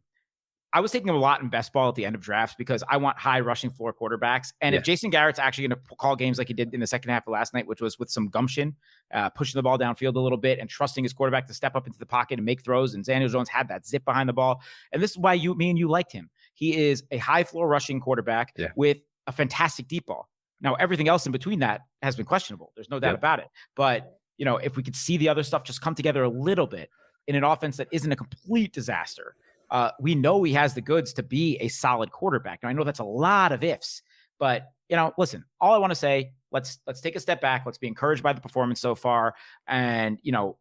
Speaker 2: I was taking a lot in best ball at the end of drafts because I want high rushing floor quarterbacks. And if Jason Garrett's actually going to call games like he did in the second half of last night, which was with some gumption, pushing the ball downfield a little bit and trusting his quarterback to step up into the pocket and make throws. And Daniel Jones had that zip behind the ball. And this is why me and you liked him. He is a high floor rushing quarterback with a fantastic deep ball. Now, everything else in between that has been questionable. There's no doubt about it. But, if we could see the other stuff just come together a little bit in an offense that isn't a complete disaster, we know he has the goods to be a solid quarterback. Now, I know that's a lot of ifs, but listen, all I want to say, let's take a step back. Let's be encouraged by the performance so far. And,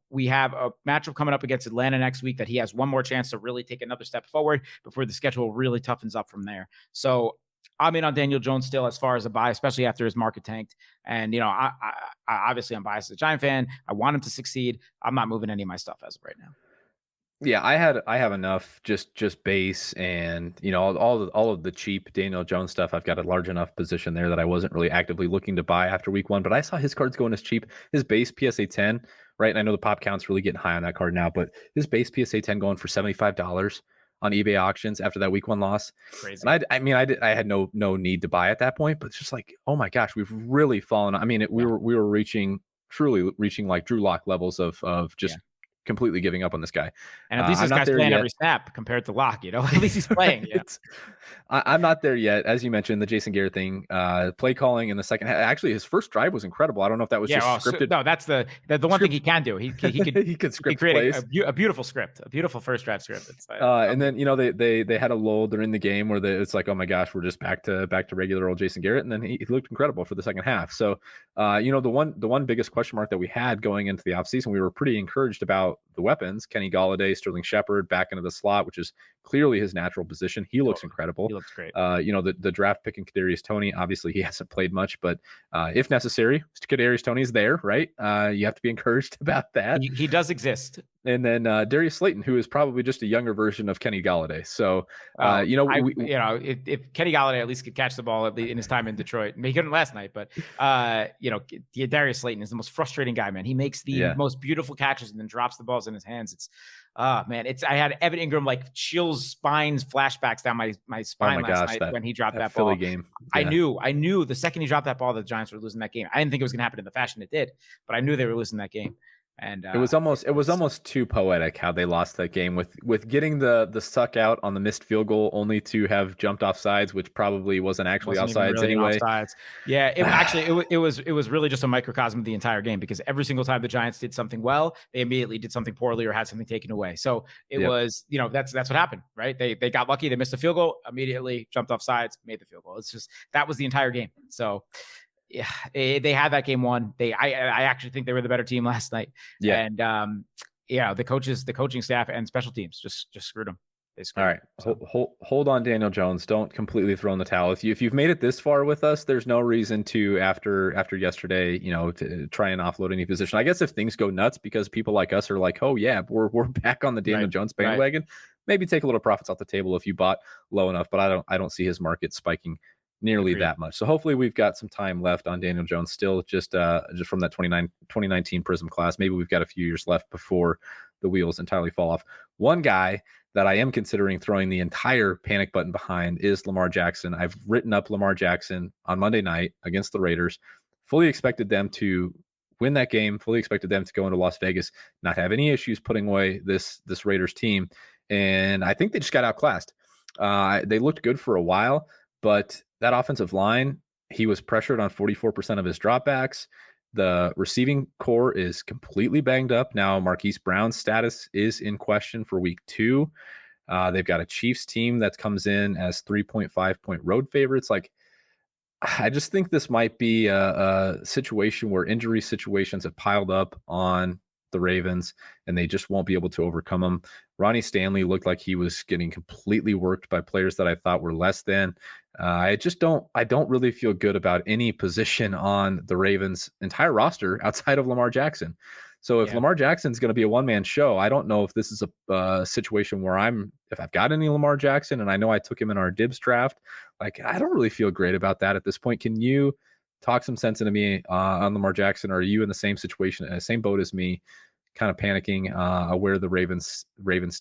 Speaker 2: we have a matchup coming up against Atlanta next week that he has one more chance to really take another step forward before the schedule really toughens up from there. So I'm in on Daniel Jones still as far as a buy, especially after his market tanked. And, I obviously I'm biased as a Giant fan. I want him to succeed. I'm not moving any of my stuff as of right now.
Speaker 1: Yeah, I have enough just base and all of the cheap Daniel Jones stuff. I've got a large enough position there that I wasn't really actively looking to buy after week 1, but I saw his cards going as cheap. His base PSA 10, right? And I know the pop count's really getting high on that card now, but his base PSA 10 going for $75 on eBay auctions after that week 1 loss.
Speaker 2: Crazy.
Speaker 1: And I had no need to buy at that point, but it's just like, oh my gosh, we've really fallen. I mean, we were truly reaching like Drew Lock levels of just completely giving up on this guy.
Speaker 2: And at least this guy's playing every snap compared to Locke, at least he's playing. Yeah.
Speaker 1: I'm not there yet. As you mentioned, the Jason Garrett thing, play calling in the second half. Actually, his first drive was incredible. I don't know if that was just scripted.
Speaker 2: No, that's the one thing he can do. He could
Speaker 1: script
Speaker 2: create
Speaker 1: plays.
Speaker 2: a beautiful script, a beautiful first drive script.
Speaker 1: And then they had a lull during the game where it's like, oh my gosh, we're just back to regular old Jason Garrett, and then he looked incredible for the second half. So the one biggest question mark that we had going into the offseason, we were pretty encouraged about the weapons. Kenny Golladay, Sterling Shepard back into the slot, which is clearly his natural position. He looks incredible.
Speaker 2: He looks great.
Speaker 1: The draft pick in Kadarius Toney, obviously he hasn't played much, but if necessary, Kadarius Toney's there, right? You have to be encouraged about that.
Speaker 2: He does exist.
Speaker 1: And then Darius Slayton, who is probably just a younger version of Kenny Golladay. So,
Speaker 2: if Kenny Golladay at least could catch the ball in his time in Detroit, he couldn't last night, but Darius Slayton is the most frustrating guy, man. He makes the most beautiful catches and then drops the balls in his hands. It's, I had Evan Ingram like chills, spines, flashbacks down my spine last night when he dropped that ball.
Speaker 1: Philly game. Yeah.
Speaker 2: I knew the second he dropped that ball, the Giants were losing that game. I didn't think it was going to happen in the fashion it did, but I knew they were losing that game. And
Speaker 1: it was almost too poetic how they lost that game with getting the suck out on the missed field goal only to have jumped off sides, which probably wasn't actually offsides really anyway.
Speaker 2: Offsides. Yeah, it was really just a microcosm of the entire game because every single time the Giants did something well, they immediately did something poorly or had something taken away. So it was, that's what happened, right? They got lucky, they missed a field goal, immediately jumped off sides, made the field goal. It's just that was the entire game. So yeah, they had that game won. I actually think they were the better team last night. Yeah, and the coaching staff and special teams just screwed them.
Speaker 1: All right, hold on, Daniel Jones. Don't completely throw in the towel. If you've made it this far with us, there's no reason to after yesterday, to try and offload any position. I guess if things go nuts because people like us are like, oh yeah, we're back on the Daniel Jones bandwagon. maybe take a little profits off the table if you bought low enough, but I don't see his market spiking nearly
Speaker 2: Agreed.
Speaker 1: that much. So hopefully we've got some time left on Daniel Jones still, just from that 2019 Prism class. Maybe we've got a few years left before the wheels entirely fall off. One guy that I am considering throwing the entire panic button behind is Lamar Jackson. I've written up Lamar Jackson on Monday night against the Raiders. Fully expected them to win that game, fully expected them to go into Las Vegas, not have any issues putting away this Raiders team. And I think they just got outclassed. They looked good for a while, but that offensive line, he was pressured on 44% of his dropbacks. The receiving core is completely banged up. Now, Marquise Brown's status is in question for week 2. They've got a Chiefs team that comes in as 3.5 point road favorites. Like, I just think this might be a situation where injury situations have piled up on the Ravens and they just won't be able to overcome them. Ronnie Stanley looked like he was getting completely worked by players that I thought were less than. I don't really feel good about any position on the Ravens' entire roster outside of Lamar Jackson. So if Lamar Jackson's going to be a one-man show, I don't know if this is a situation where if I've got any Lamar Jackson, and I know I took him in our dibs draft, like, I don't really feel great about that at this point. Can you talk some sense into me on Lamar Jackson? Or are you in the same situation, same boat as me, kind of panicking where the Ravens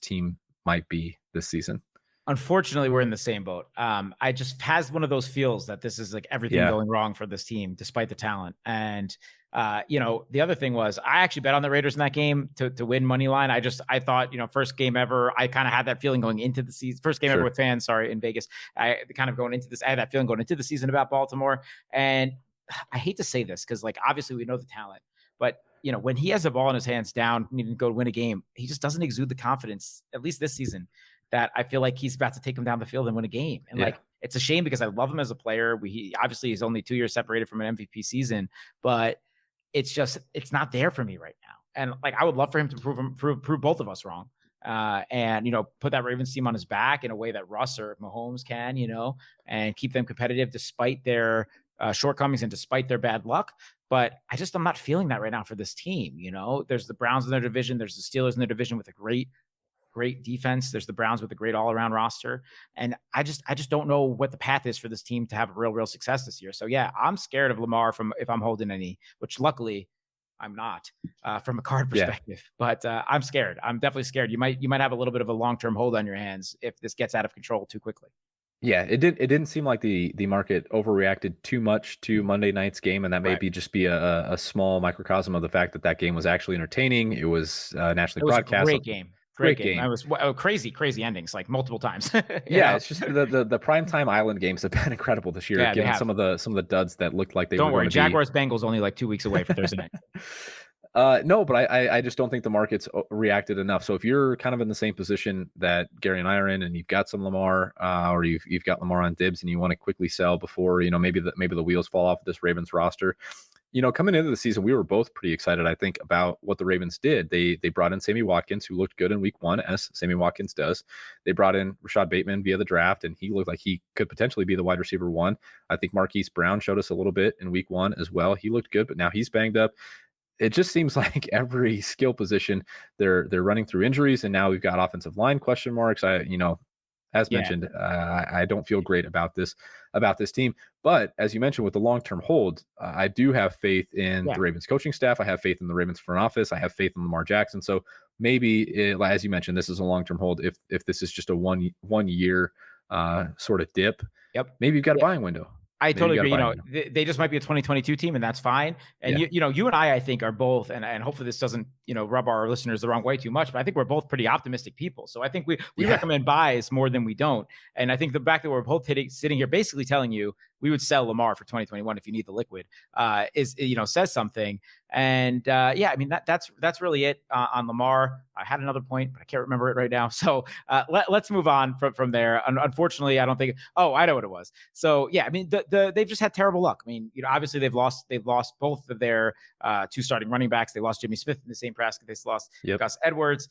Speaker 1: team might be this season?
Speaker 2: Unfortunately, we're in the same boat. I just has one of those feels that this is like everything going wrong for this team, despite the talent. And the other thing was I actually bet on the Raiders in that game to win money line. I thought, first game ever. I kind of had that feeling going into the season. First game ever with fans, in Vegas. I had that feeling going into the season about Baltimore. And I hate to say this because, like, obviously we know the talent, but when he has the ball in his hands down, needing to go win a game, he just doesn't exude the confidence, at least this season, that I feel like he's about to take him down the field and win a game. And like, it's a shame because I love him as a player. Obviously he's only 2 years separated from an MVP season, but it's not there for me right now. And like, I would love for him to prove both of us wrong. And put that Ravens team on his back in a way that Russ or Mahomes can, and keep them competitive despite their shortcomings and despite their bad luck. But I'm not feeling that right now for this team. There's the Browns in their division. There's the Steelers in their division with a great defense. There's the Browns with a great all-around roster. And I just don't know what the path is for this team to have real success this year. So yeah, I'm scared of Lamar if I'm holding any, which luckily I'm not from a card perspective, but I'm scared. I'm definitely scared. You might have a little bit of a long-term hold on your hands if this gets out of control too quickly.
Speaker 1: Yeah, it didn't seem like the market overreacted too much to Monday night's game, and that may just be a small microcosm of the fact that game was actually entertaining. It was nationally broadcast.
Speaker 2: Great game. Great game. It was crazy endings, like multiple times.
Speaker 1: It's just the primetime island games have been incredible this year, given some of the duds that looked like they were going to be.
Speaker 2: Don't worry, Jaguars Bengals only like 2 weeks away for Thursday night.
Speaker 1: No, but I just don't think the market's reacted enough. So if you're kind of in the same position that Gary and I are in, and you've got some Lamar, or you've got Lamar on dibs, and you want to quickly sell before maybe the wheels fall off of this Ravens roster. Coming into the season, we were both pretty excited, I think, about what the Ravens did. They brought in Sammy Watkins, who looked good in week 1, as Sammy Watkins does. They brought in Rashad Bateman via the draft, and he looked like he could potentially be the wide receiver 1. I think Marquise Brown showed us a little bit in week 1 as well. He looked good, but now he's banged up. It just seems like every skill position they're running through injuries, and now we've got offensive line question marks. As mentioned, I don't feel great about this team. But as you mentioned, with the long-term hold, I do have faith in the Ravens coaching staff. I have faith in the Ravens front office. I have faith in Lamar Jackson. So maybe, as you mentioned, this is a long-term hold. If this is just a one year sort of dip, maybe you've got a buying window.
Speaker 2: I totally agree. They just might be a 2022 team, and that's fine. And you and I think are both, and hopefully this doesn't rub our listeners the wrong way too much, but I think we're both pretty optimistic people. So I think we recommend buys more than we don't. And I think the fact that we're both sitting here basically telling you we would sell Lamar for 2021 if you need the liquid says something. And that's really it on Lamar. I had another point, but I can't remember it right now. So let's move on from there. Unfortunately, I don't think. Oh, I know what it was. So yeah, I mean, they've just had terrible luck. I mean, obviously they've lost both of their 2 starting running backs. They lost Jimmy Smith in the same press. They lost Gus Edwards.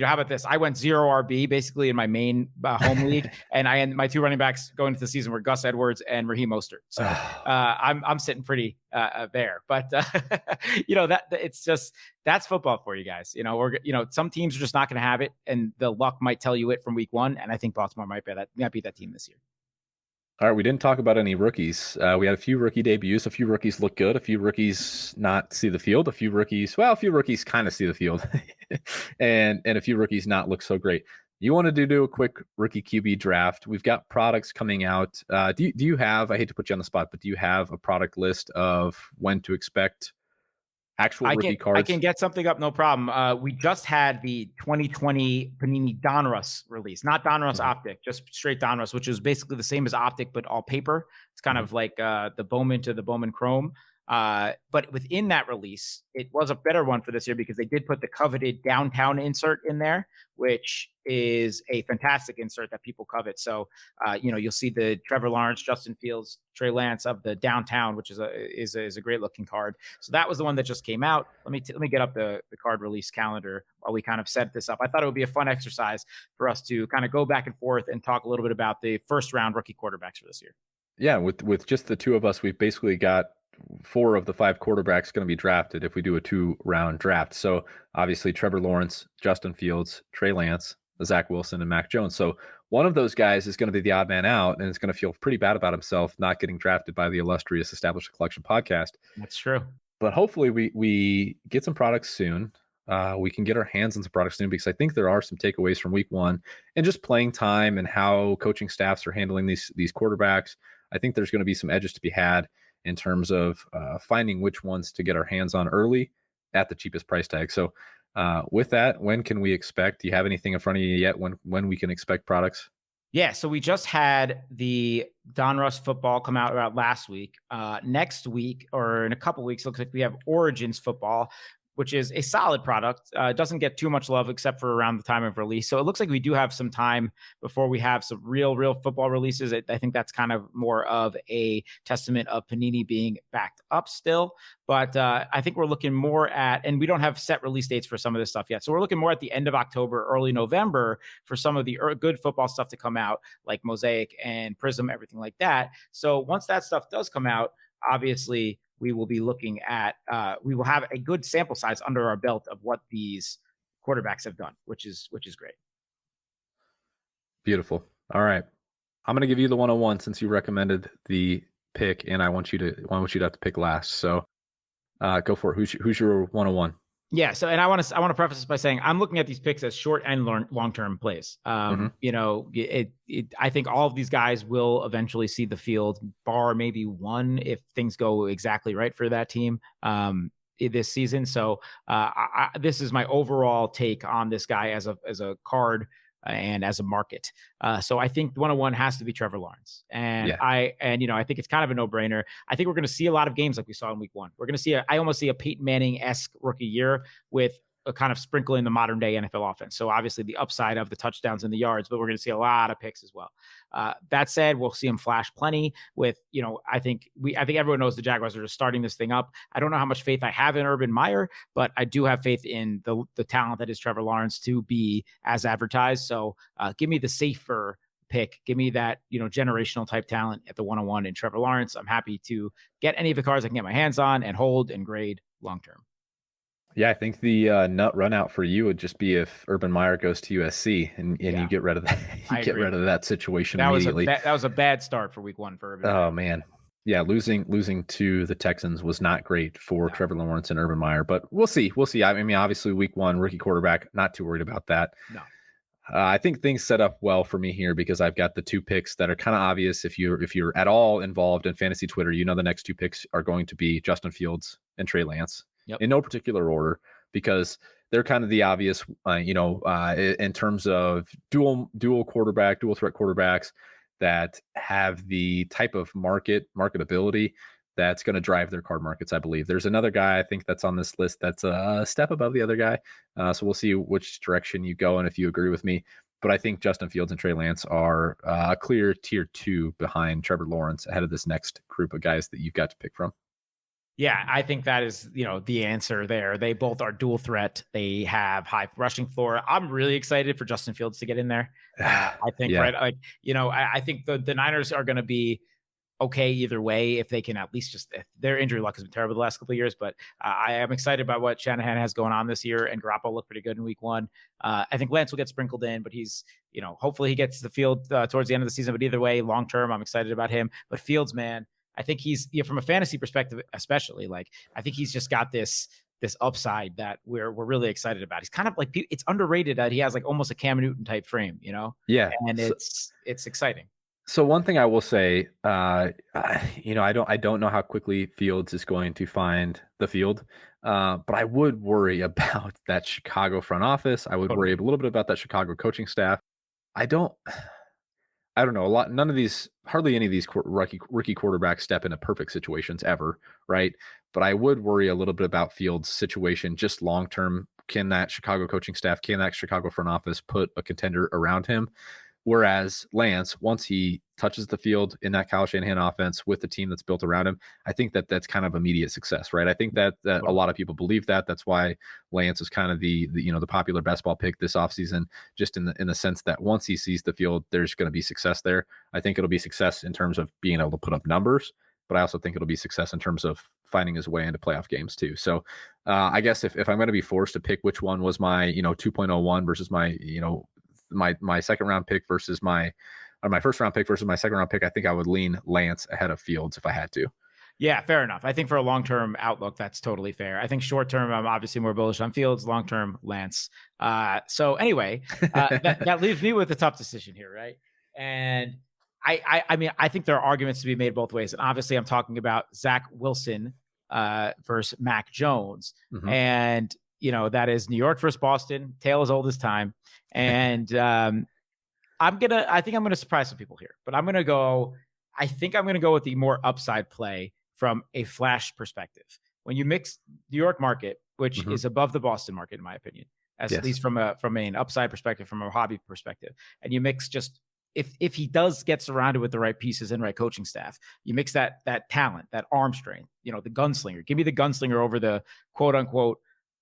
Speaker 2: how about this? I went 0 RB basically in my main home league, and my 2 running backs going into the season were Gus Edwards and Raheem Mostert. So I'm sitting pretty there, but that it's just, that's football for you guys. Some teams are just not going to have it, and the luck might tell you it from week 1. And I think Baltimore might be that team this year.
Speaker 1: All right, we didn't talk about any rookies. We had a few rookie debuts. A few rookies look good. A few rookies not see the field. A few rookies kind of see the field, and a few rookies not look so great. You wanted to do a quick rookie QB draft. We've got products coming out. Do you have? I hate to put you on the spot, but do you have a product list of when to expect actual rookie cards?
Speaker 2: I can get something up, no problem. We just had the 2020 Panini Donruss release, not Donruss Optic, just straight Donruss, which is basically the same as Optic, but all paper. It's kind of like the Bowman to the Bowman Chrome. But within that release, it was a better one for this year because they did put the coveted downtown insert in there, which is a fantastic insert that people covet. So, you'll see the Trevor Lawrence, Justin Fields, Trey Lance of the downtown, which is a great looking card. So that was the one that just came out. Let me get up the card release calendar while we kind of set this up. I thought it would be a fun exercise for us to kind of go back and forth and talk a little bit about the first round rookie quarterbacks for this year.
Speaker 1: Yeah, with just the two of us, we've basically got 4 of the 5 quarterbacks going to be drafted if we do a 2-round draft. So obviously Trevor Lawrence, Justin Fields, Trey Lance, Zach Wilson, and Mac Jones. So one of those guys is going to be the odd man out, and is going to feel pretty bad about himself not getting drafted by the illustrious Established Collection podcast.
Speaker 2: That's true.
Speaker 1: But hopefully we get some products soon. We can get our hands on some products soon, because I think there are some takeaways from week 1 and just playing time and how coaching staffs are handling these quarterbacks. I think there's going to be some edges to be had in terms of finding which ones to get our hands on early at the cheapest price tag. So with that, when can we expect? Do you have anything in front of you yet when we can expect products?
Speaker 2: Yeah, so we just had the Donruss football come out about last week. Next week, or in a couple weeks, looks like we have Origins football, which is a solid product. It doesn't get too much love except for around the time of release. So it looks like we do have some time before we have some real football releases. I think that's kind of more of a testament of Panini being backed up still. But I think we're looking more at, and we don't have set release dates for some of this stuff yet. So we're looking more at the end of October, early November for some of the good football stuff to come out, like Mosaic and Prism, everything like that. So once that stuff does come out, obviously we will be looking at, we will have a good sample size under our belt of what these quarterbacks have done, which is great.
Speaker 1: Beautiful. All right. I'm going to give you the 101 since you recommended the pick, and I want you to have to pick last. So go for it. Who's your 101?
Speaker 2: Yeah. So, and I want to preface this by saying I'm looking at these picks as short and long-term plays. I think all of these guys will eventually see the field, bar maybe one if things go exactly right for that team this season. So this is my overall take on this guy as a card and as a market. So I think 101 has to be Trevor Lawrence. And I think it's kind of a no-brainer. I think we're going to see a lot of games like we saw in week 1. We're going to see I almost see a Peyton Manning-esque rookie year with a kind of sprinkle in the modern day NFL offense. So obviously the upside of the touchdowns and the yards, but we're going to see a lot of picks as well. That said, we'll see him flash plenty with, I think everyone knows the Jaguars are just starting this thing up. I don't know how much faith I have in Urban Meyer, but I do have faith in the talent that is Trevor Lawrence to be as advertised. So give me the safer pick. Give me that, generational type talent at the 101 in Trevor Lawrence. I'm happy to get any of the cards I can get my hands on and hold and grade long-term. Yeah,
Speaker 1: I think the nut run out for you would just be if Urban Meyer goes to USC and you get rid of that. Rid of that situation immediately.
Speaker 2: That was a bad start for week 1 for Urban Meyer.
Speaker 1: Oh man. Yeah, losing to the Texans was not great for Trevor Lawrence and Urban Meyer, but we'll see. I mean, obviously week 1 rookie quarterback, not too worried about that.
Speaker 2: No.
Speaker 1: I think things set up well for me here because I've got the 2 picks that are kind of obvious. If you're at all involved in fantasy Twitter, the next 2 picks are going to be Justin Fields and Trey Lance. Yep. In no particular order, because they're kind of the obvious, in terms of dual threat quarterbacks that have the type of marketability that's going to drive their card markets. I believe there's another guy I think that's on this list that's a step above the other guy. So we'll see which direction you go and if you agree with me. But I think Justin Fields and Trey Lance are a clear tier 2 behind Trevor Lawrence ahead of this next group of guys that you've got to pick from.
Speaker 2: Yeah, I think that is, the answer there. They both are dual threat. They have high rushing floor. I'm really excited for Justin Fields to get in there. I think,
Speaker 1: Yeah.
Speaker 2: right, like, I think the Niners are going to be okay either way if they can at least just their injury luck has been terrible the last couple of years. But I am excited about what Shanahan has going on this year, and Garoppolo looked pretty good in week 1. I think Lance will get sprinkled in, but he's, hopefully he gets the field towards the end of the season. But either way, long term, I'm excited about him. But Fields, man, I think he's, from a fantasy perspective, especially, like, I think he's just got this upside that we're really excited about. He's kind of like, it's underrated that he has like almost a Cam Newton type frame,
Speaker 1: Yeah.
Speaker 2: and it's exciting.
Speaker 1: So one thing I will say, I don't know how quickly Fields is going to find the field, but I would worry about that Chicago front office. I would worry a little bit about that Chicago coaching staff. I don't know hardly any of these rookie quarterbacks step into perfect situations ever, right? But I would worry a little bit about Fields' situation just long term. Can that Chicago coaching staff, can that Chicago front office put a contender around him? Whereas Lance, once he touches the field in that Kyle Shanahan offense with the team that's built around him, I think that's kind of immediate success, right? I think that a lot of people believe that. That's why Lance is kind of the popular best ball pick this offseason, just in the sense that once he sees the field, there's going to be success there. I think it'll be success in terms of being able to put up numbers, but I also think it'll be success in terms of finding his way into playoff games too. So I guess if I'm going to be forced to pick which one was my 2.01 versus my second round pick versus my first round pick versus my second round pick, I think I would lean Lance ahead of Fields if I had to.
Speaker 2: Yeah, fair enough. I think for a long-term outlook, that's totally fair. I think short-term, I'm obviously more bullish on Fields. Long-term, Lance. So anyway, that leaves me with a tough decision here, right? And I mean, I think there are arguments to be made both ways. And obviously, I'm talking about Zach Wilson versus Mac Jones.
Speaker 1: Mm-hmm.
Speaker 2: And, that is New York versus Boston. Tale as old as time. And I think I'm gonna surprise some people here, but I think I'm gonna go with the more upside play from a flash perspective. When you mix New York market, which is above the Boston market, in my opinion, at least from an upside perspective, from a hobby perspective, and you mix just if he does get surrounded with the right pieces and right coaching staff, you mix that talent, that arm strength, the gunslinger. Give me the gunslinger over the quote unquote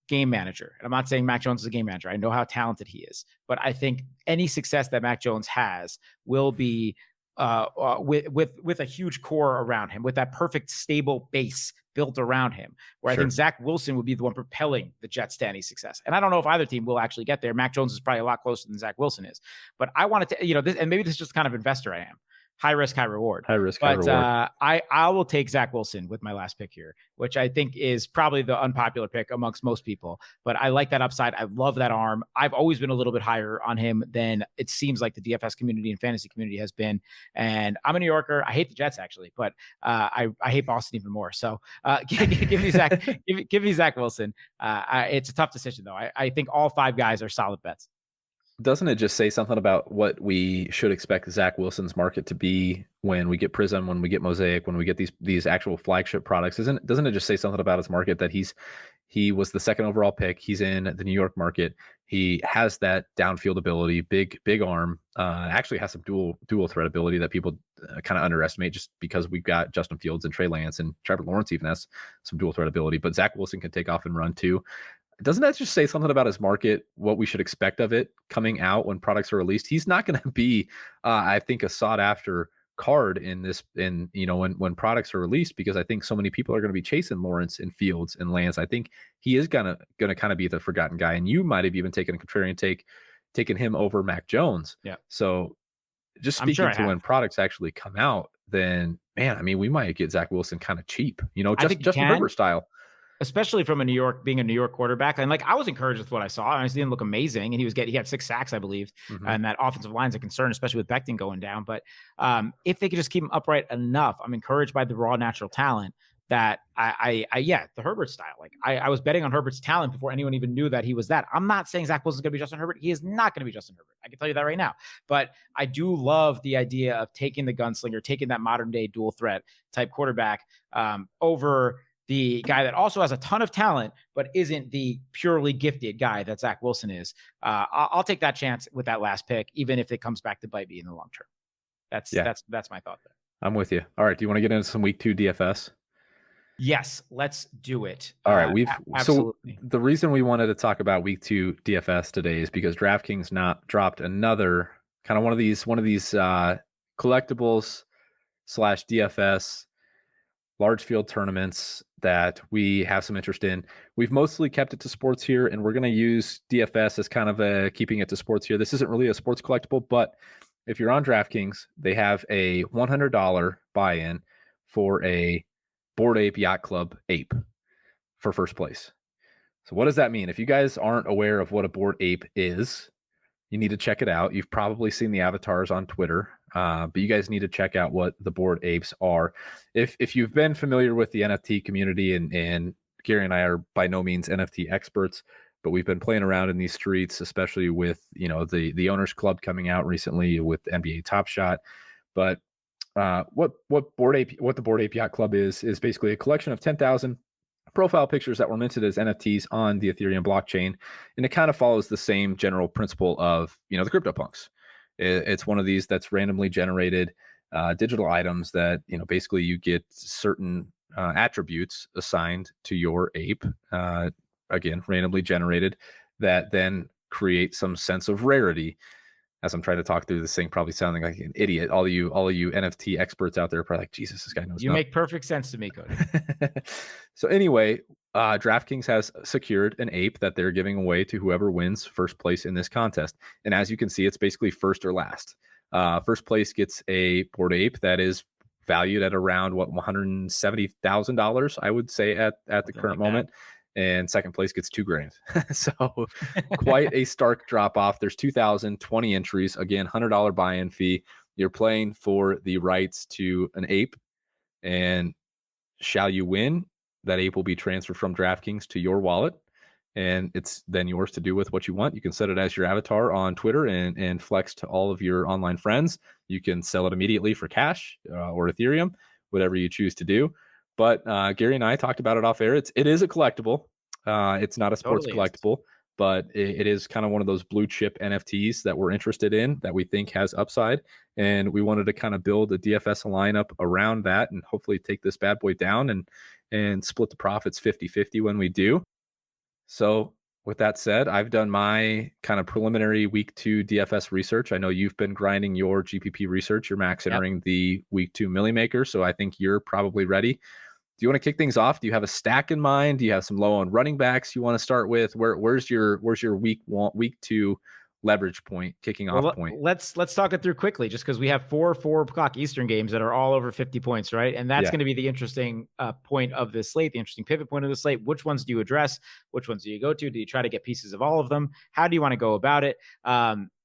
Speaker 2: game manager. And I'm not saying Mac Jones is a game manager. I know how talented he is, but I think any success that Mac Jones has will be with a huge core around him, with that perfect stable base built around him, where I think Zach Wilson would be the one propelling the Jets to any success. And I don't know if either team will actually get there. Mac Jones is probably a lot closer than Zach Wilson is, but I wanted to, this, and maybe this is just the kind of investor I am. High risk, high reward.
Speaker 1: High risk, high reward.
Speaker 2: I will take Zach Wilson with my last pick here, which I think is probably the unpopular pick amongst most people. But I like that upside. I love that arm. I've always been a little bit higher on him than it seems like the DFS community and fantasy community has been. And I'm a New Yorker. I hate the Jets actually, but I hate Boston even more. So give me Zach. give me Zach Wilson. It's a tough decision though. I think all 5 guys are solid bets.
Speaker 1: Doesn't it just say something about what we should expect Zach Wilson's market to be when we get Prism, when we get Mosaic, when we get these actual flagship products? Doesn't it just say something about his market that he was the second overall pick? He's in the New York market. He has that downfield ability, big arm. Actually has some dual threat ability that people kind of underestimate just because we've got Justin Fields and Trey Lance, and Trevor Lawrence even has some dual threat ability. But Zach Wilson can take off and run too. Doesn't that just say something about his market, what we should expect of it coming out when products are released? He's not going to be, I think, a sought after card when products are released, because I think so many people are going to be chasing Lawrence and Fields and Lance. I think he is gonna kind of be the forgotten guy, and you might have even taken a contrarian take, taking him over Mac Jones.
Speaker 2: Yeah.
Speaker 1: So just speaking to when products actually come out, then man, I mean, we might get Zach Wilson kind of cheap, Justin Herbert style.
Speaker 2: Especially from being a New York quarterback. And like, I was encouraged with what I saw. He didn't look amazing. And he had 6 sacks, I believe. And that offensive line's a concern, especially with Becton going down. But if they could just keep him upright enough, I'm encouraged by the raw natural talent that the Herbert style. Like I was betting on Herbert's talent before anyone even knew that he was that. I'm not saying Zach Wilson's going to be Justin Herbert. He is not going to be Justin Herbert. I can tell you that right now. But I do love the idea of taking the gunslinger, taking that modern day dual threat type quarterback over the guy that also has a ton of talent, but isn't the purely gifted guy that Zach Wilson is. I'll take that chance with that last pick, even if it comes back to bite me in the long term. That's my thought there.
Speaker 1: I'm with you. All right. Do you want to get into some week 2 DFS?
Speaker 2: Yes, let's do it.
Speaker 1: All right, so
Speaker 2: Absolutely.
Speaker 1: the reason we wanted to talk about week 2 DFS today is because DraftKings not dropped another kind of one of these collectibles slash DFS large field tournaments that we have some interest in. We've mostly kept it to sports here, and we're going to use DFS as kind of a keeping it to sports here. This isn't really a sports collectible, but if you're on DraftKings, they have a $100 buy-in for a Bored Ape Yacht Club ape for first place. So what does that mean? If you guys aren't aware of what a Bored Ape is, you need to check it out. You've probably seen the avatars on Twitter, but you guys need to check out what the Bored Apes are. If you've been familiar with the NFT community, and Gary and I are by no means NFT experts, but we've been playing around in these streets, especially with the Owners Club coming out recently with NBA Top Shot. But what the Bored Ape Yacht Club is basically a collection of 10,000 profile pictures that were minted as NFTs on the Ethereum blockchain. And it kind of follows the same general principle of, the CryptoPunks. It's one of these that's randomly generated digital items that, basically you get certain attributes assigned to your ape, again, randomly generated, that then create some sense of rarity. As I'm trying to talk through this thing, probably sounding like an idiot. All of you NFT experts out there are probably like, Jesus, this guy knows.
Speaker 2: You make perfect sense to me, Cody.
Speaker 1: So anyway, DraftKings has secured an ape that they're giving away to whoever wins first place in this contest. And as you can see, it's basically first or last. First place gets a Bored Ape that is valued at around $170,000, I would say at the current moment. And second place gets $2,000. So quite a stark drop off. There's 2,020 entries. Again, $100 buy-in fee. You're playing for the rights to an ape. And shall you win, that ape will be transferred from DraftKings to your wallet. And it's then yours to do with what you want. You can set it as your avatar on Twitter and flex to all of your online friends. You can sell it immediately for cash or Ethereum, whatever you choose to do. But Gary and I talked about it off air. It is a collectible. It's not a sports collectible, but it is kind of one of those blue chip NFTs that we're interested in, that we think has upside. And we wanted to kind of build a DFS lineup around that and hopefully take this bad boy down and split the profits 50-50 when we do. So with that said, I've done my kind of preliminary week 2 DFS research. I know you've been grinding your GPP research. You're max entering the week 2 Millie Maker. So I think you're probably ready. Do you want to kick things off? Do you have a stack in mind? Do you have some low on running backs you want to start with? Where's your week 2 leverage point, kicking off point?
Speaker 2: Let's talk it through quickly, just because we have 4 o'clock Eastern games that are all over 50 points, right? And that's going to be the interesting point of the slate, the interesting pivot point of the slate. Which ones do you address? Which ones do you go to? Do you try to get pieces of all of them? How do you want to go about it?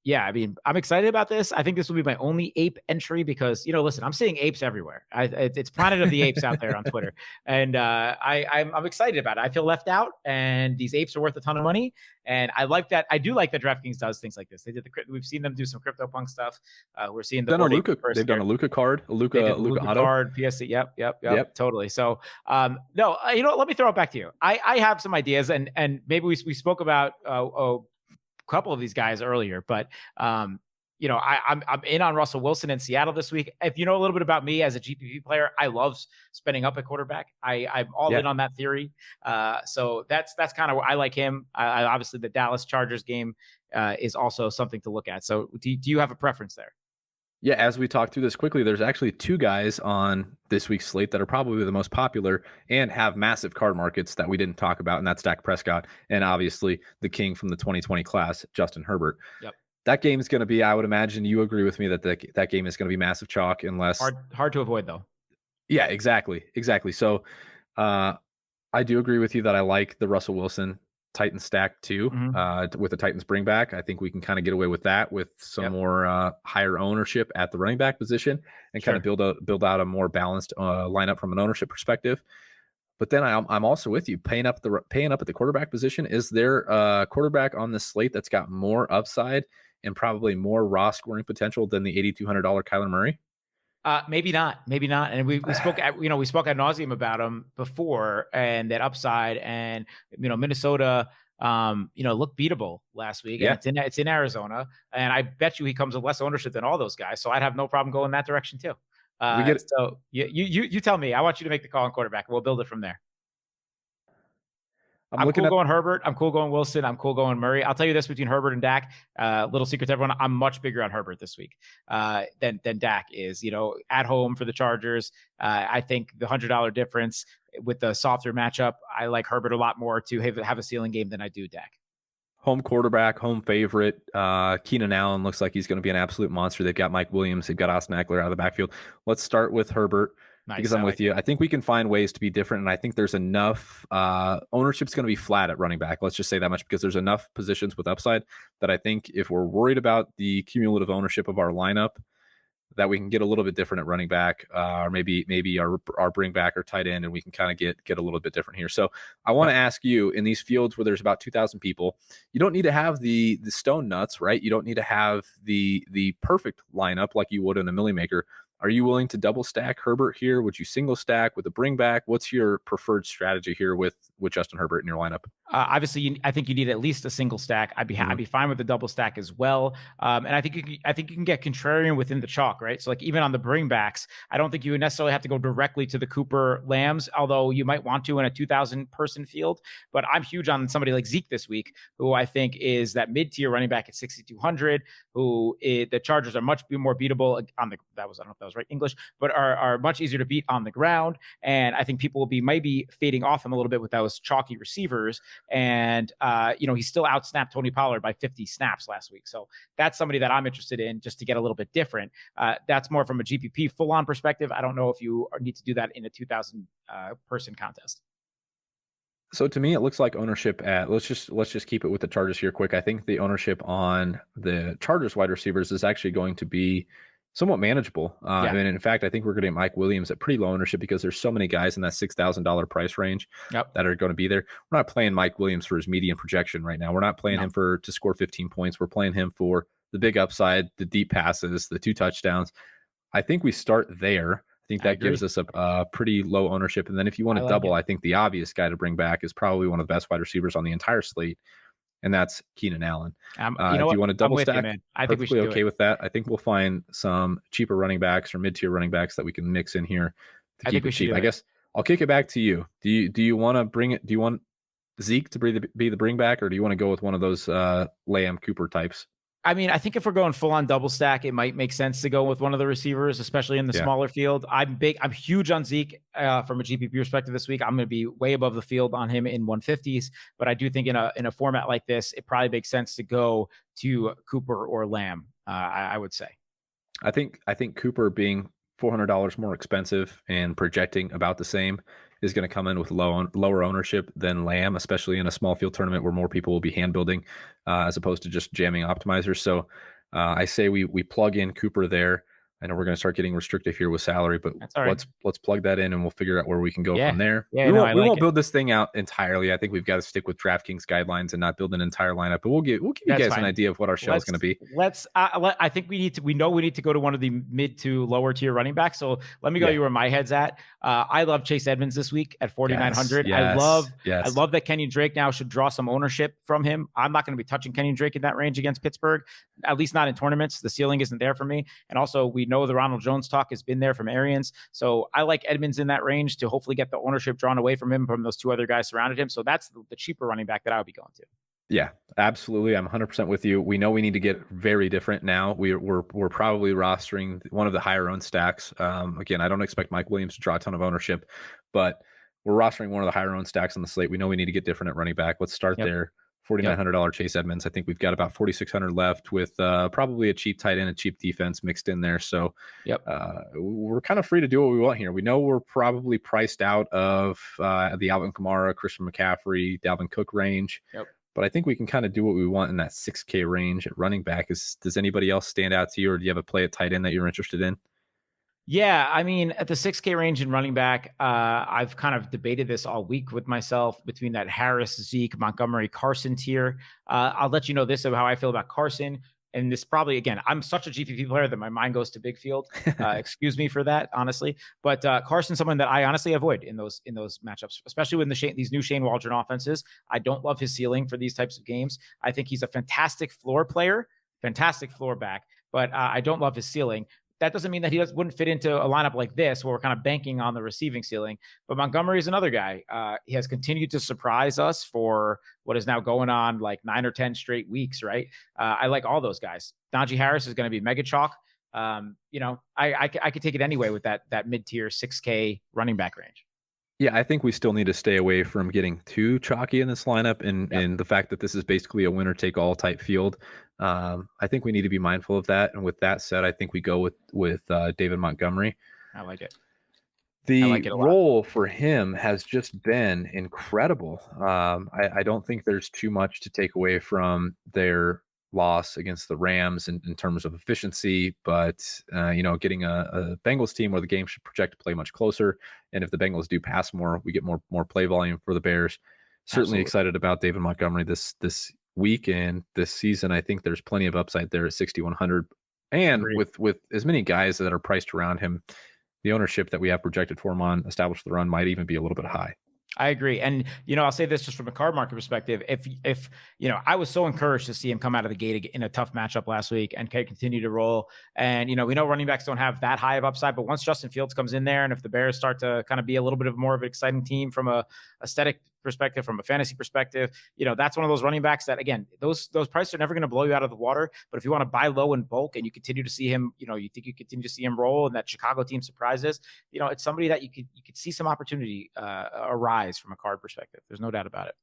Speaker 2: Yeah, I mean, I'm excited about this. I think this will be my only ape entry because, listen, I'm seeing apes everywhere. It's Planet of the Apes out there on Twitter. And I'm excited about it. I feel left out, and these apes are worth a ton of money. And I like that. I do like that DraftKings does things like this. We've seen them do some CryptoPunk stuff. We're seeing
Speaker 1: they've done a Luka card, a Luka auto
Speaker 2: card, PSC. Yep. Totally. So, no, let me throw it back to you. I have some ideas, and maybe we spoke about couple of these guys earlier, but I'm in on Russell Wilson in Seattle this week. If you know a little bit about me as a GPP player, I love spending up at quarterback. I'm all in on that theory. So that's kind of where I like him. Obviously the Dallas Chargers game is also something to look at. So do you have a preference there?
Speaker 1: Yeah, as we talk through this quickly, there's actually 2 guys on this week's slate that are probably the most popular and have massive card markets that we didn't talk about, and that's Dak Prescott and obviously the king from the 2020 class, Justin Herbert.
Speaker 2: Yep.
Speaker 1: That game is going to be, I would imagine you agree with me that that game is going to be massive chalk unless...
Speaker 2: Hard to avoid, though.
Speaker 1: Yeah, exactly. So I do agree with you that I like the Russell Wilson Titans stack too, with the Titans bring back. I think we can kind of get away with that with some more higher ownership at the running back position and kind of build out a more balanced lineup from an ownership perspective. But then I'm also with you paying up at the quarterback position. Is there a quarterback on this slate that's got more upside and probably more raw scoring potential than the $8,200 Kyler Murray?
Speaker 2: Maybe not. And we spoke ad nauseum about him before and that upside, and Minnesota, looked beatable last week.
Speaker 1: Yeah.
Speaker 2: And it's in Arizona, and I bet you he comes with less ownership than all those guys. So I'd have no problem going that direction too.
Speaker 1: We get
Speaker 2: So you tell me. I want you to make the call on quarterback. We'll build it from there.
Speaker 1: I'm
Speaker 2: I'm
Speaker 1: looking
Speaker 2: cool
Speaker 1: at
Speaker 2: going Herbert. I'm cool going Wilson. I'm cool going Murray. I'll tell you this between Herbert and Dak. Little secret to everyone. I'm much bigger on Herbert this week than Dak is. At home for the Chargers. I think the $100 difference with the softer matchup. I like Herbert a lot more to have a ceiling game than I do Dak.
Speaker 1: home quarterback, home favorite. Keenan Allen looks like he's going to be an absolute monster. They've got Mike Williams. They've got Austin Eckler out of the backfield. Let's start with Herbert.
Speaker 2: Nice.
Speaker 1: Because I'm with you. I think we can find ways to be different, and I think there's enough ownership's going to be flat at running back. Let's just say that much, because there's enough positions with upside that I think if we're worried about the cumulative ownership of our lineup, that we can get a little bit different at running back, or maybe our bring back or tight end, and we can kind of get a little bit different here. So I want to ask you, in these fields where there's about 2,000 people, you don't need to have the stone nuts, right? You don't need to have the perfect lineup like you would in a Millie Maker. Are you willing to double stack Herbert here? Would you single stack with a bring back? What's your preferred strategy here with Justin Herbert in your lineup?
Speaker 2: Obviously, I think you need at least a single stack. I'd be fine with a double stack as well. And I think you can get contrarian within the chalk, right? So like even on the bringbacks, I don't think you would necessarily have to go directly to the Cooper Lambs, although you might want to in a 2,000 person field. But I'm huge on somebody like Zeke this week, who I think is that mid tier running back at 6,200. The Chargers are much more beatable on the. I don't know if that was right English, but are much easier to beat on the ground. And I think people will be maybe fading off him a little bit with those chalky receivers. And, he still outsnapped Tony Pollard by 50 snaps last week. So that's somebody that I'm interested in just to get a little bit different. That's more from a GPP full-on perspective. I don't know if you need to do that in a 2,000 person contest.
Speaker 1: So to me, it looks like ownership at let's just keep it with the Chargers here quick. I think the ownership on the Chargers wide receivers is actually going to be somewhat manageable. And in fact, I think we're going to get Mike Williams at pretty low ownership because there's so many guys in that $6,000 price range that are going to be there. We're not playing Mike Williams for his median projection right now. We're not playing him to score 15 points. We're playing him for the big upside, the deep passes, the 2 touchdowns. I think we start there. I think that gives us a pretty low ownership. And then if you want to double, I think the obvious guy to bring back is probably one of the best wide receivers on the entire slate, and that's Keenan Allen. If you want to double stack, I think we should okay with that. I think we'll find some cheaper running backs or mid-tier running backs that we can mix in here to keep it cheap. I guess I'll kick it back to you. Do you want to bring it? Do you want Zeke to be the bring back, or do you want to go with one of those Lamb Cooper types?
Speaker 2: I mean, I think if we're going full on double stack, it might make sense to go with one of the receivers, especially in the smaller field. I'm huge on Zeke from a GPP perspective this week. I'm going to be way above the field on him in 150s, but I do think in a format like this, it probably makes sense to go to Cooper or Lamb. I would say.
Speaker 1: I think Cooper being $400 more expensive and projecting about the same is going to come in with lower ownership than Lamb, especially in a small field tournament where more people will be hand building as opposed to just jamming optimizers. So I say we plug in Cooper there. I know we're going to start getting restrictive here with salary, but let's plug that in and we'll figure out where we can go from there. We won't build this thing out entirely. I think we've got to stick with DraftKings guidelines and not build an entire lineup, but we'll give you guys an idea of what our show is going to be.
Speaker 2: I think we need to go to one of the mid to lower tier running backs. So let me go you where my head's at. I love Chase Edmonds this week at 4,900. I love that Kenyon Drake now should draw some ownership from him. I'm not going to be touching Kenyon Drake in that range against Pittsburgh, at least not in tournaments. The ceiling isn't there for me. And also we know the Ronald Jones talk has been there from Arians. So I like Edmonds in that range to hopefully get the ownership drawn away from him from those 2 other guys surrounded him. So that's the cheaper running back that I would be going to.
Speaker 1: Yeah, absolutely. I'm 100% with you. We know we need to get very different now. We're probably rostering one of the higher owned stacks. Again, I don't expect Mike Williams to draw a ton of ownership, but we're rostering one of the higher owned stacks on the slate. We know we need to get different at running back. Let's start there. $4,900 Chase Edmonds. I think we've got about 4,600 left with probably a cheap tight end and cheap defense mixed in there. So we're kind of free to do what we want here. We know we're probably priced out of the Alvin Kamara, Christian McCaffrey, Dalvin Cook range. But I think we can kind of do what we want in that 6K range at running back. Does anybody else stand out to you, or do you have a play at tight end that you're interested in?
Speaker 2: Yeah, I mean, at the 6K range in running back, I've kind of debated this all week with myself between that Harris, Zeke, Montgomery, Carson tier. I'll let you know this of how I feel about Carson. And this probably, again, I'm such a GPP player that my mind goes to big field. Excuse me for that, honestly. But Carson's someone that I honestly avoid in those matchups, especially with these new Shane Waldron offenses. I don't love his ceiling for these types of games. I think he's a fantastic floor player, fantastic floor back, but I don't love his ceiling. that doesn't mean that he wouldn't fit into a lineup like this where we're kind of banking on the receiving ceiling. But Montgomery is another guy. He has continued to surprise us for what is now going on like 9 or 10 straight weeks, right? I like all those guys. Najee Harris is going to be mega chalk. I could take it anyway with that mid-tier 6K running back range.
Speaker 1: Yeah, I think we still need to stay away from getting too chalky in this lineup, and the fact that this is basically a winner-take-all type field. I think we need to be mindful of that. And with that said, I think we go with David Montgomery.
Speaker 2: I like it.
Speaker 1: The role for him has just been incredible. I don't think there's too much to take away from their loss against the Rams in terms of efficiency, but getting a Bengals team where the game should project to play much closer, and if the Bengals do pass more, we get more play volume for the Bears. Certainly excited about David Montgomery this week and this season. I think there's plenty of upside there at 6,100, and with as many guys that are priced around him, the ownership that we have projected for him on Establish the Run might even be a little bit high.
Speaker 2: I agree. And, I'll say this just from a card market perspective. If I was so encouraged to see him come out of the gate in a tough matchup last week and continue to roll. And, we know running backs don't have that high of upside, but once Justin Fields comes in there, and if the Bears start to kind of be a little bit of more of an exciting team from a aesthetic perspective, from a fantasy perspective, that's one of those running backs that, again, those prices are never going to blow you out of the water. But if you want to buy low in bulk and you continue to see him, you think you continue to see him roll and that Chicago team surprises, it's somebody that you could see some opportunity arise from a card perspective. There's no doubt about it.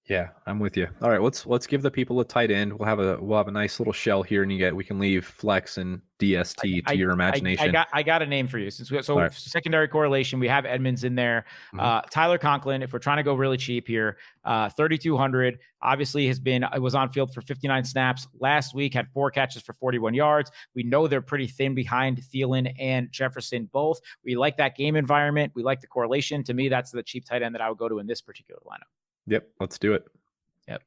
Speaker 1: Yeah, I'm with you. All right, let's give the people a tight end. We'll have a nice little shell here, and we can leave flex and DST to your imagination.
Speaker 2: I got a name for you. Secondary correlation, we have Edmonds in there. Tyler Conklin, if we're trying to go really cheap here, 3,200. Obviously, was on field for 59 snaps last week. Had 4 catches for 41 yards. We know they're pretty thin behind Thielen and Jefferson both. We like that game environment. We like the correlation. To me, that's the cheap tight end that I would go to in this particular lineup.
Speaker 1: Yep, let's do it.
Speaker 2: Yep.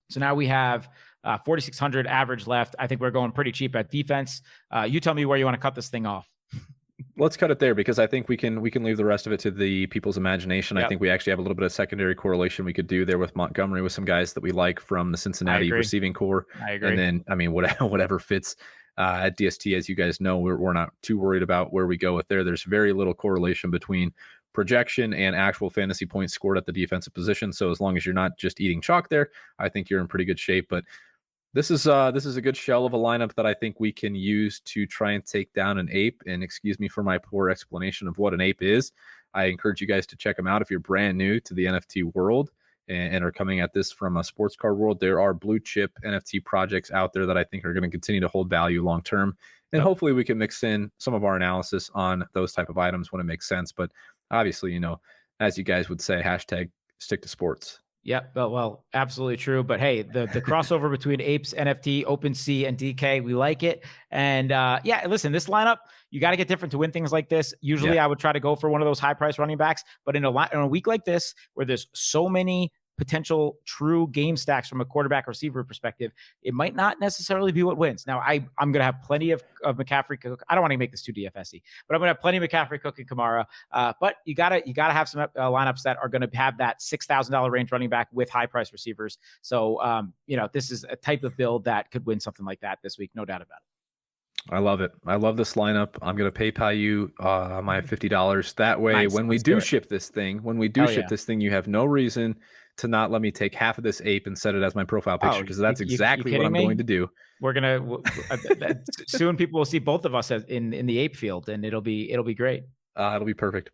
Speaker 2: So now we have 4,600 average left. I think we're going pretty cheap at defense. You tell me where you want to cut this thing off.
Speaker 1: Let's cut it there, because I think we can leave the rest of it to the people's imagination. Yep. I think we actually have a little bit of secondary correlation we could do there with Montgomery, with some guys that we like from the Cincinnati receiving core.
Speaker 2: I agree.
Speaker 1: And then, whatever fits at DST, as you guys know, we're not too worried about where we go with there. There's very little correlation between projection and actual fantasy points scored at the defensive position. So as long as you're not just eating chalk there, I think you're in pretty good shape. But this is a good shell of a lineup that I think we can use to try and take down an ape. And excuse me for my poor explanation of what an ape is. I encourage you guys to check them out if you're brand new to the NFT world and are coming at this from a sports card world. There are blue chip NFT projects out there that I think are going to continue to hold value long term. And hopefully we can mix in some of our analysis on those type of items when it makes sense. But obviously, as you guys would say, hashtag stick to sports.
Speaker 2: Yep. Well, absolutely true. But hey, the crossover between Apes, NFT, OpenSea, and DK, we like it. And listen, this lineup, you got to get different to win things like this. Usually I would try to go for one of those high price running backs, but in a week like this, where there's so many potential true game stacks from a quarterback receiver perspective, it might not necessarily be what wins. Now, I'm going to have plenty of McCaffrey cook. I don't want to make this too DFS-y, but I'm going to have plenty of McCaffrey cook and Kamara. But you gotta have some lineups that are going to have that $6,000 range running back with high price receivers. So, this is a type of build that could win something like that this week. No doubt about it.
Speaker 1: I love it. I love this lineup. I'm going to PayPal you my $50. That way, when we do ship this thing, you have no reason to not let me take half of this ape and set it as my profile picture, because that's exactly what I'm going to do.
Speaker 2: We're going to soon people will see both of us in the ape field, and it'll be great.
Speaker 1: It'll be perfect.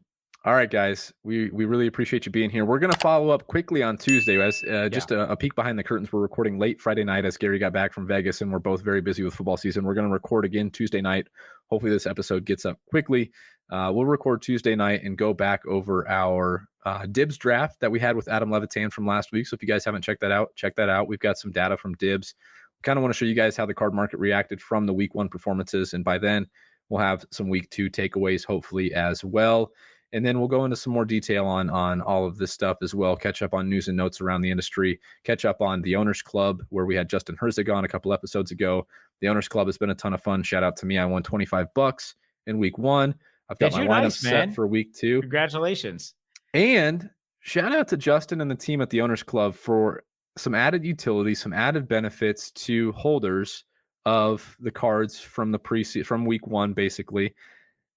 Speaker 1: All right, guys, we really appreciate you being here. We're going to follow up quickly on Tuesday. As just a peek behind the curtains, we're recording late Friday night as Gary got back from Vegas, and we're both very busy with football season. We're going to record again Tuesday night. Hopefully this episode gets up quickly. We'll record Tuesday night and go back over our Dibs draft that we had with Adam Levitan from last week. So if you guys haven't checked that out, check that out. We've got some data from Dibs. We kind of want to show you guys how the card market reacted from the week 1 performances. And by then we'll have some week 2 takeaways, hopefully, as well. And then we'll go into some more detail on all of this stuff as well, catch up on news and notes around the industry, catch up on the Owners Club, where we had Justin Herzig on a couple episodes ago. The Owners Club has been a ton of fun. Shout out to me. I won $25 in week 1. I've got my lineup set for week 2.
Speaker 2: Congratulations.
Speaker 1: And shout out to Justin and the team at the Owners Club for some added utility, some added benefits to holders of the cards from from week 1, basically,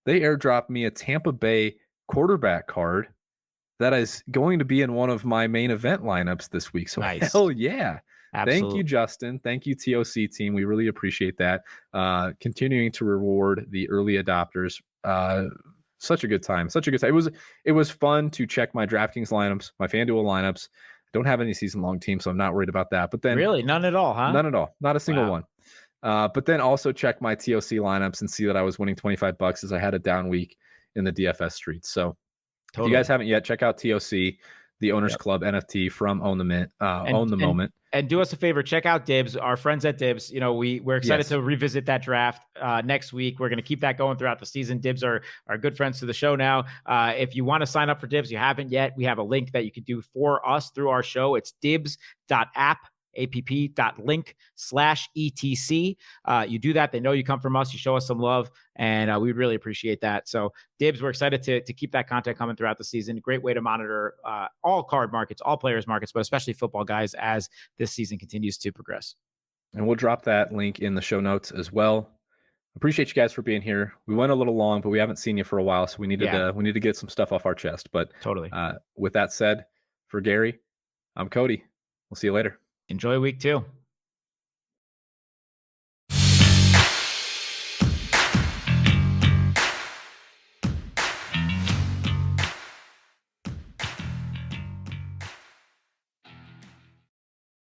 Speaker 1: they airdropped me a Tampa Bay quarterback card that is going to be in one of my main event lineups this week. So
Speaker 2: Nice.
Speaker 1: hell yeah. Thank you,
Speaker 2: Absolutely.
Speaker 1: Justin. Thank you, TOC team. We really appreciate that. Continuing to reward the early adopters. Such a good time. Such a good time. It was fun to check my DraftKings lineups, my FanDuel lineups. Don't have any season long teams, so I'm not worried about that. But then
Speaker 2: Really, none at all, huh?
Speaker 1: none at all. Not a single
Speaker 2: Wow.
Speaker 1: one. But then also check my TOC lineups and see that I was winning $25 as I had a down week in the DFS streets. So
Speaker 2: Totally.
Speaker 1: if you guys haven't yet, check out TOC, the Owners Club NFT from Own the Moment.
Speaker 2: And do us a favor, check out Dibs, our friends at Dibs. You know, we're excited to revisit that draft next week. We're going to keep that going throughout the season. Dibs are good friends to the show now. If you want to sign up for Dibs, you haven't yet, we have a link that you can do for us through our show. It's dibs.app.link/etc. You do that, they know you come from us, you show us some love, and we really appreciate that. So Dibs, we're excited to keep that content coming throughout the season. Great way to monitor all card markets, all players markets, but especially football guys as this season continues to progress.
Speaker 1: And we'll drop that link in the show notes as well. Appreciate you guys for being here. We went a little long, but we haven't seen you for a while, so we needed to get some stuff off our chest. But
Speaker 2: totally.
Speaker 1: With that said, for Gary, I'm Cody. We'll see you later.
Speaker 2: Enjoy week 2.